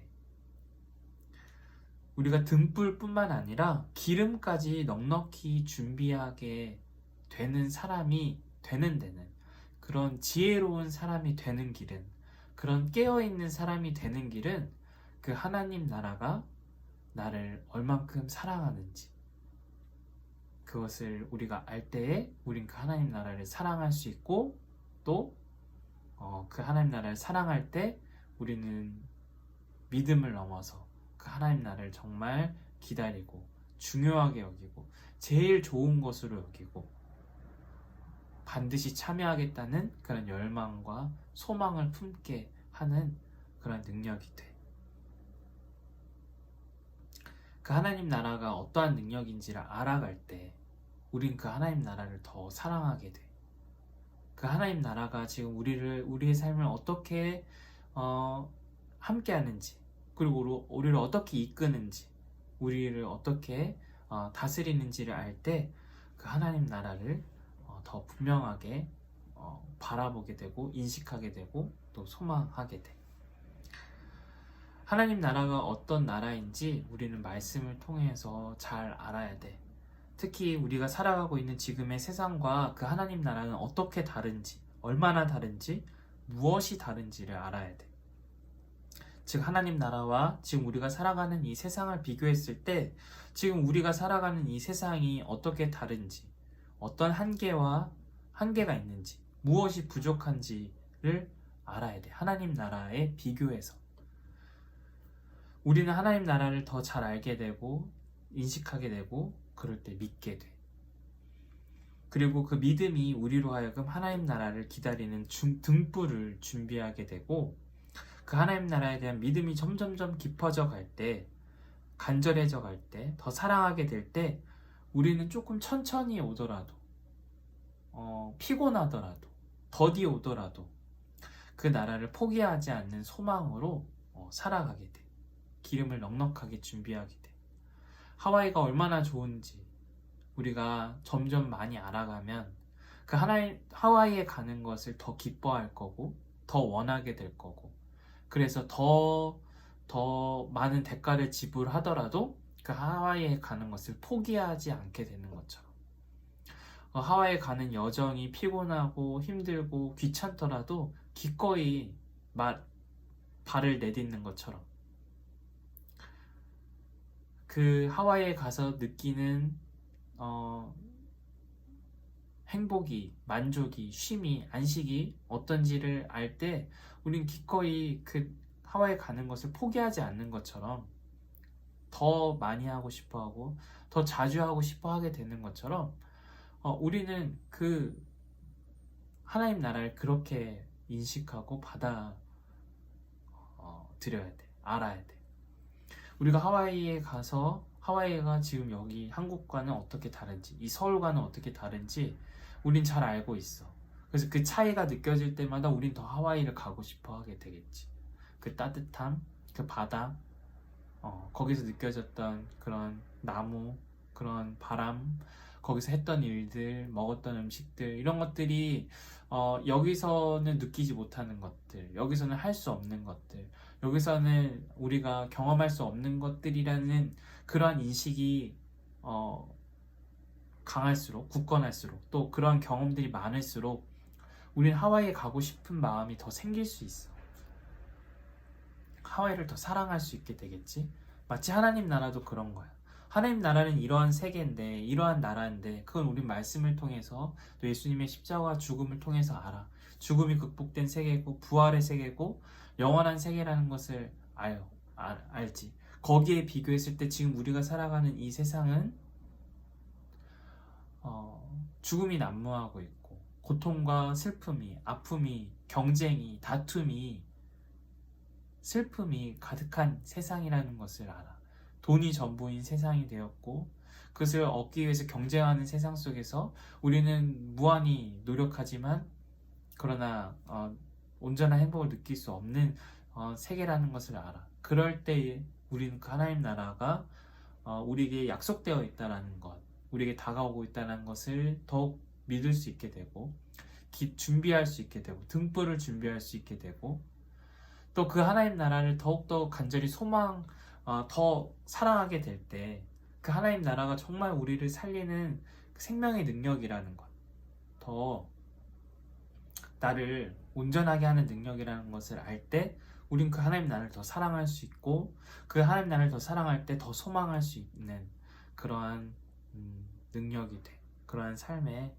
우리가 등불뿐만 아니라 기름까지 넉넉히 준비하게 되는 사람이 되는 데는 그런 지혜로운 사람이 되는 길은 그런 깨어있는 사람이 되는 길은 그 하나님 나라가 나를 얼만큼 사랑하는지 그것을 우리가 알 때에 우린 그 하나님 나라를 사랑할 수 있고 또 그 하나님 나라를 사랑할 때 우리는 믿음을 넘어서 그 하나님 나라를 정말 기다리고 중요하게 여기고 제일 좋은 것으로 여기고 반드시 참여하겠다는 그런 열망과 소망을 품게 하는 그런 능력이 돼. 그 하나님 나라가 어떠한 능력인지를 알아갈 때 우린 그 하나님 나라를 더 사랑하게 돼. 그 하나님 나라가 지금 우리의 삶을 어떻게 함께 하는지, 그리고 우리를 어떻게 이끄는지, 우리를 어떻게 다스리는지를 알 때 그 하나님 나라를 더 분명하게 바라보게 되고 인식하게 되고 또 소망하게 돼. 하나님 나라가 어떤 나라인지 우리는 말씀을 통해서 잘 알아야 돼. 특히 우리가 살아가고 있는 지금의 세상과 그 하나님 나라는 어떻게 다른지, 얼마나 다른지, 무엇이 다른지를 알아야 돼. 즉 하나님 나라와 지금 우리가 살아가는 이 세상을 비교했을 때 지금 우리가 살아가는 이 세상이 어떻게 다른지, 어떤 한계가 있는지, 무엇이 부족한지를 알아야 돼. 하나님 나라에 비교해서. 우리는 하나님 나라를 더 잘 알게 되고 인식하게 되고 그럴 때 믿게 돼. 그리고 그 믿음이 우리로 하여금 하나님 나라를 기다리는 등불을 준비하게 되고 그 하나님 나라에 대한 믿음이 점점점 깊어져 갈 때, 간절해져 갈 때, 더 사랑하게 될 때 우리는 조금 천천히 오더라도 피곤하더라도 더디 오더라도 그 나라를 포기하지 않는 소망으로 살아가게 돼. 기름을 넉넉하게 준비하게 돼. 하와이가 얼마나 좋은지 우리가 점점 많이 알아가면 그 하와이에 가는 것을 더 기뻐할 거고 더 원하게 될 거고 그래서 더 많은 대가를 지불하더라도 그 하와이에 가는 것을 포기하지 않게 되는 것처럼 하와이에 가는 여정이 피곤하고 힘들고 귀찮더라도 기꺼이 발을 내딛는 것처럼 그 하와이에 가서 느끼는 행복이, 만족이, 쉼이, 안식이 어떤지를 알 때 우린 기꺼이 그 하와이에 가는 것을 포기하지 않는 것처럼 더 많이 하고 싶어 하고 더 자주 하고 싶어 하게 되는 것처럼 우리는 그 하나님 나라를 그렇게 인식하고 드려야 돼. 알아야 돼. 우리가 하와이에 가서 하와이가 지금 여기 한국과는 어떻게 다른지, 이 서울과는 어떻게 다른지 우린 잘 알고 있어. 그래서 그 차이가 느껴질 때마다 우린 더 하와이를 가고 싶어 하게 되겠지. 그 따뜻함, 그 바다, 거기서 느껴졌던 그런 나무, 그런 바람, 거기서 했던 일들, 먹었던 음식들, 이런 것들이 여기서는 느끼지 못하는 것들, 여기서는 할 수 없는 것들, 여기서는 우리가 경험할 수 없는 것들이라는 그러한 인식이 강할수록, 굳건할수록, 또 그러한 경험들이 많을수록 우리는 하와이에 가고 싶은 마음이 더 생길 수 있어. 하와이를 더 사랑할 수 있게 되겠지? 마치 하나님 나라도 그런 거야. 하나님 나라는 이러한 세계인데, 이러한 나라인데, 그건 우리 말씀을 통해서 또 예수님의 십자가와 죽음을 통해서 알아. 죽음이 극복된 세계고, 부활의 세계고, 영원한 세계라는 것을 알지. 거기에 비교했을 때 지금 우리가 살아가는 이 세상은 죽음이 난무하고 있고, 고통과 슬픔이, 아픔이, 경쟁이, 다툼이, 슬픔이 가득한 세상이라는 것을 알아. 돈이 전부인 세상이 되었고 그것을 얻기 위해서 경쟁하는 세상 속에서 우리는 무한히 노력하지만 그러나 온전한 행복을 느낄 수 없는 세계라는 것을 알아. 그럴 때에 우리는 그 하나님 나라가 우리에게 약속되어 있다는 것, 우리에게 다가오고 있다는 것을 더욱 믿을 수 있게 되고 준비할 수 있게 되고 등불을 준비할 수 있게 되고 또 그 하나님 나라를 더욱더 간절히 더 사랑하게 될 때 그 하나님 나라가 정말 우리를 살리는 생명의 능력이라는 것, 더 나를 온전하게 하는 능력이라는 것을 알 때 우린 그 하나님 나라를 더 사랑할 수 있고 그 하나님 나라를 더 사랑할 때 더 소망할 수 있는 그러한 능력이 돼. 그러한 삶의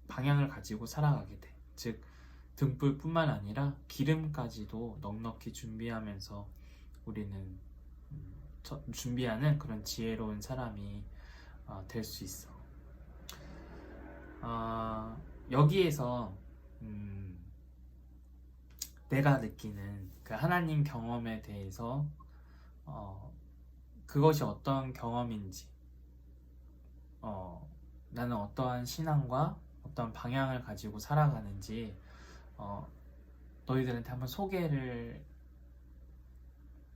방향을 가지고 살아가게 돼. 즉 등불뿐만 아니라 기름까지도 넉넉히 준비하면서 우리는 준비하는 그런 지혜로운 사람이 될 수 있어. 여기에서 내가 느끼는 그 하나님 경험에 대해서 그것이 어떤 경험인지 나는 어떠한 신앙과 어떤 방향을 가지고 살아가는지 너희들한테 한번 소개를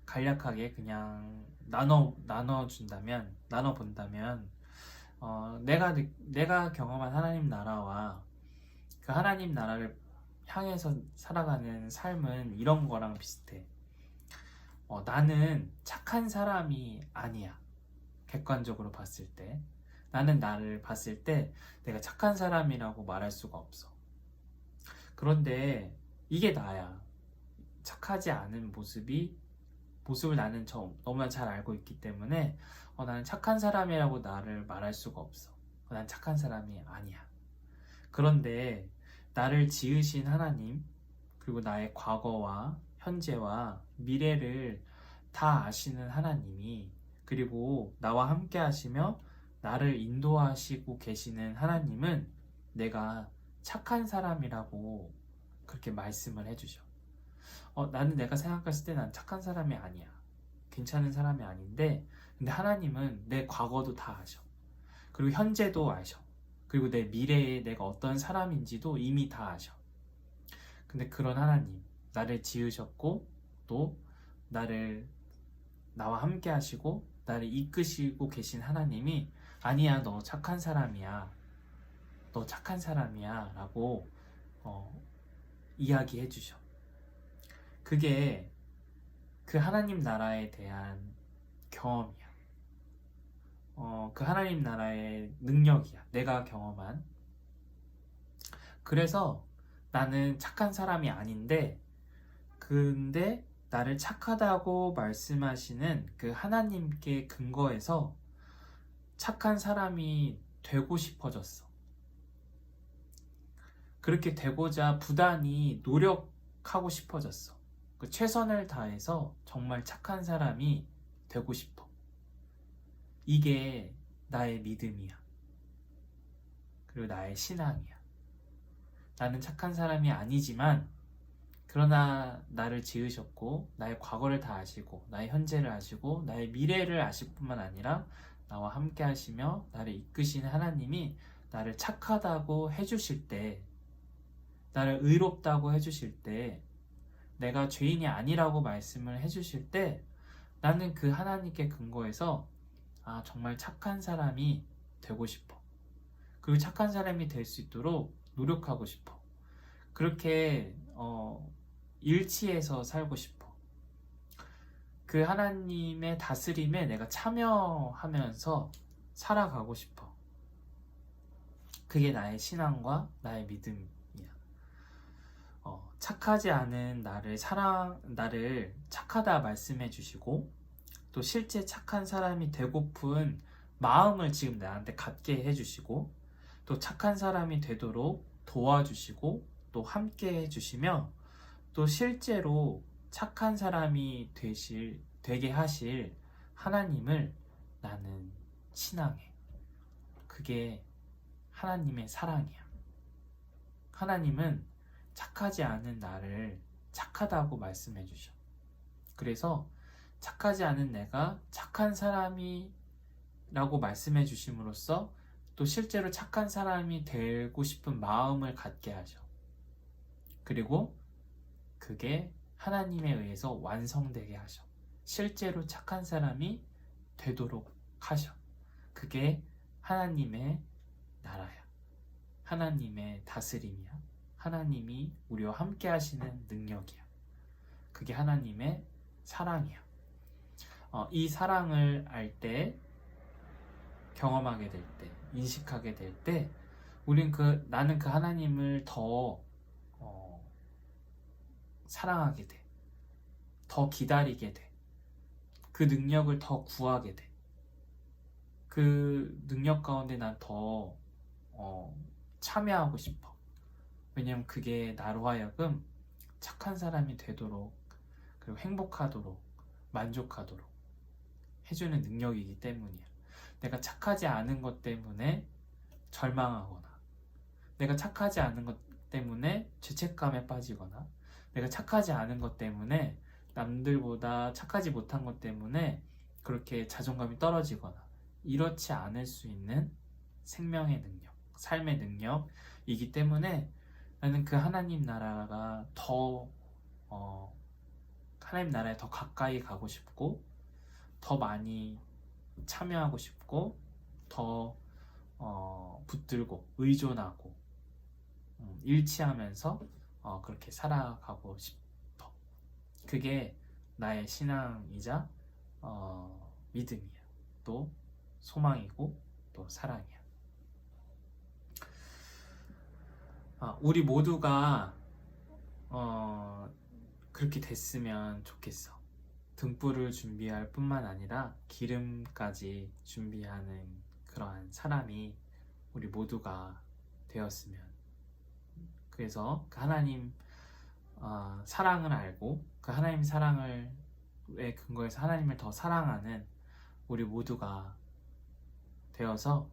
간략하게 그냥 나눠 본다면 내가 경험한 하나님 나라와 그 하나님 나라를 향해서 살아가는 삶은 이런 거랑 비슷해. 나는 착한 사람이 아니야. 객관적으로 봤을 때. 나는 나를 봤을 때 내가 착한 사람이라고 말할 수가 없어. 그런데 이게 나야. 착하지 않은 모습을 나는 너무나 잘 알고 있기 때문에 나는 착한 사람이라고 나를 말할 수가 없어. 난 착한 사람이 아니야. 그런데 나를 지으신 하나님, 그리고 나의 과거와 현재와 미래를 다 아시는 하나님이, 그리고 나와 함께 하시며 나를 인도하시고 계시는 하나님은 내가 착한 사람이라고 그렇게 말씀을 해주셔. 나는 내가 생각했을 때 난 착한 사람이 아니야. 괜찮은 사람이 아닌데, 근데 하나님은 내 과거도 다 아셔. 그리고 현재도 아셔. 그리고 내 미래에 내가 어떤 사람인지도 이미 다 아셔. 근데 그런 하나님, 나를 지으셨고, 또 나와 함께 하시고, 나를 이끄시고 계신 하나님이 아니야, 너 착한 사람이야. 너 착한 사람이야. 라고 이야기해 주셔. 그게 그 하나님 나라에 대한 경험이야. 그 하나님 나라의 능력이야. 내가 경험한. 그래서 나는 착한 사람이 아닌데, 근데 나를 착하다고 말씀하시는 그 하나님께 근거해서 착한 사람이 되고 싶어졌어. 그렇게 되고자 부단히 노력하고 싶어졌어. 그 최선을 다해서 정말 착한 사람이 되고 싶어. 이게 나의 믿음이야. 그리고 나의 신앙이야. 나는 착한 사람이 아니지만, 그러나 나를 지으셨고, 나의 과거를 다 아시고, 나의 현재를 아시고, 나의 미래를 아실 뿐만 아니라, 나와 함께 하시며, 나를 이끄시는 하나님이 나를 착하다고 해주실 때, 나를 의롭다고 해주실 때, 내가 죄인이 아니라고 말씀을 해주실 때, 나는 그 하나님께 근거해서 정말 착한 사람이 되고 싶어. 그리고 착한 사람이 될 수 있도록 노력하고 싶어. 그렇게 일치해서 살고 싶어. 그 하나님의 다스림에 내가 참여하면서 살아가고 싶어. 그게 나의 신앙과 나의 믿음이야. 착하지 않은 나를 착하다 말씀해 주시고, 또 실제 착한 사람이 되고픈 마음을 지금 나한테 갖게 해주시고, 또 착한 사람이 되도록 도와주시고, 또 함께 해주시며, 또 실제로 착한 사람이 되게 하실 하나님을 나는 신앙해. 그게 하나님의 사랑이야. 하나님은 착하지 않은 나를 착하다고 말씀해 주셔. 그래서 착하지 않은 내가 착한 사람이라고 말씀해 주심으로써 또 실제로 착한 사람이 되고 싶은 마음을 갖게 하셔. 그리고 그게 하나님에 의해서 완성되게 하셔. 실제로 착한 사람이 되도록 하셔. 그게 하나님의 나라야. 하나님의 다스림이야. 하나님이 우리와 함께 하시는 능력이야. 그게 하나님의 사랑이야. 이 사랑을 알 때, 경험하게 될 때, 인식하게 될 때, 나는 그 하나님을 더 사랑하게 돼. 더 기다리게 돼. 그 능력을 더 구하게 돼. 그 능력 가운데 난 더 참여하고 싶어. 왜냐면 그게 나로 하여금 착한 사람이 되도록, 그리고 행복하도록, 만족하도록 해주는 능력이기 때문이야. 내가 착하지 않은 것 때문에 절망하거나, 내가 착하지 않은 것 때문에 죄책감에 빠지거나, 내가 착하지 않은 것 때문에 남들보다 착하지 못한 것 때문에 그렇게 자존감이 떨어지거나, 이렇지 않을 수 있는 생명의 능력, 삶의 능력이기 때문에 나는 그 하나님 나라가 하나님 나라에 더 가까이 가고 싶고, 더 많이 참여하고 싶고, 더 붙들고 의존하고 일치하면서 그렇게 살아가고 싶어. 그게 나의 신앙이자 믿음이야. 또 소망이고 또 사랑이야. 우리 모두가 그렇게 됐으면 좋겠어. 등불을 준비할 뿐만 아니라 기름까지 준비하는 그러한 사람이 우리 모두가 되었으면. 그래서 그 하나님 사랑을 알고 그 하나님 사랑을 근거해서 하나님을 더 사랑하는 우리 모두가 되어서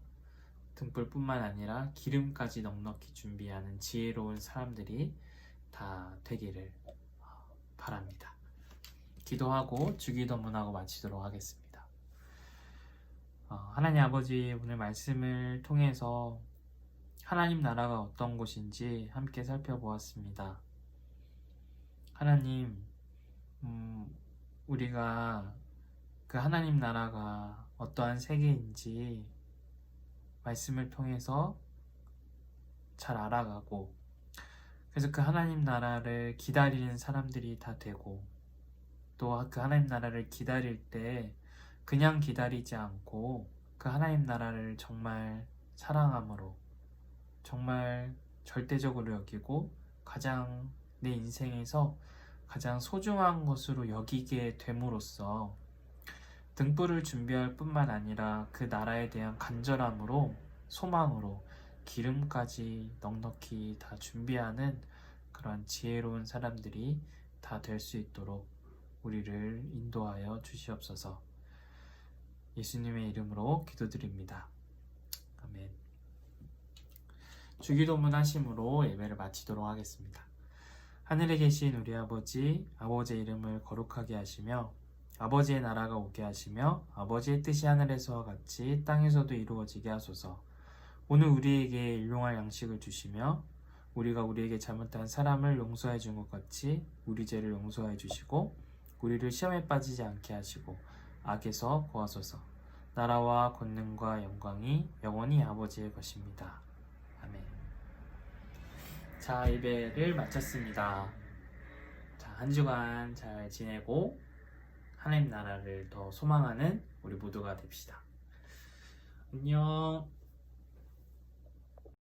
등불뿐만 아니라 기름까지 넉넉히 준비하는 지혜로운 사람들이 다 되기를 바랍니다. 기도하고 주기도문하고 마치도록 하겠습니다. 하나님 아버지, 오늘 말씀을 통해서 하나님 나라가 어떤 곳인지 함께 살펴보았습니다. 하나님, 우리가 그 하나님 나라가 어떠한 세계인지 말씀을 통해서 잘 알아가고, 그래서 그 하나님 나라를 기다리는 사람들이 다 되고, 또 그 하나님 나라를 기다릴 때 그냥 기다리지 않고 그 하나님 나라를 정말 사랑함으로, 정말 절대적으로 여기고 가장 내 인생에서 가장 소중한 것으로 여기게 됨으로써 등불을 준비할 뿐만 아니라 그 나라에 대한 간절함으로, 소망으로 기름까지 넉넉히 다 준비하는 그런 지혜로운 사람들이 다 될 수 있도록 우리를 인도하여 주시옵소서. 예수님의 이름으로 기도드립니다. 아멘. 주기도문 하심으로 예배를 마치도록 하겠습니다. 하늘에 계신 우리 아버지, 아버지의 이름을 거룩하게 하시며 아버지의 나라가 오게 하시며 아버지의 뜻이 하늘에서와 같이 땅에서도 이루어지게 하소서. 오늘 우리에게 일용할 양식을 주시며 우리가 우리에게 잘못한 사람을 용서해 준 것 같이 우리 죄를 용서해 주시고 우리를 시험에 빠지지 않게 하시고 악에서 구하소서. 나라와 권능과 영광이 영원히 아버지의 것입니다. 아멘. 자, 예배를 마쳤습니다. 자, 한 주간 잘 지내고 하나님 나라를 더 소망하는 우리 모두가 됩시다. 안녕.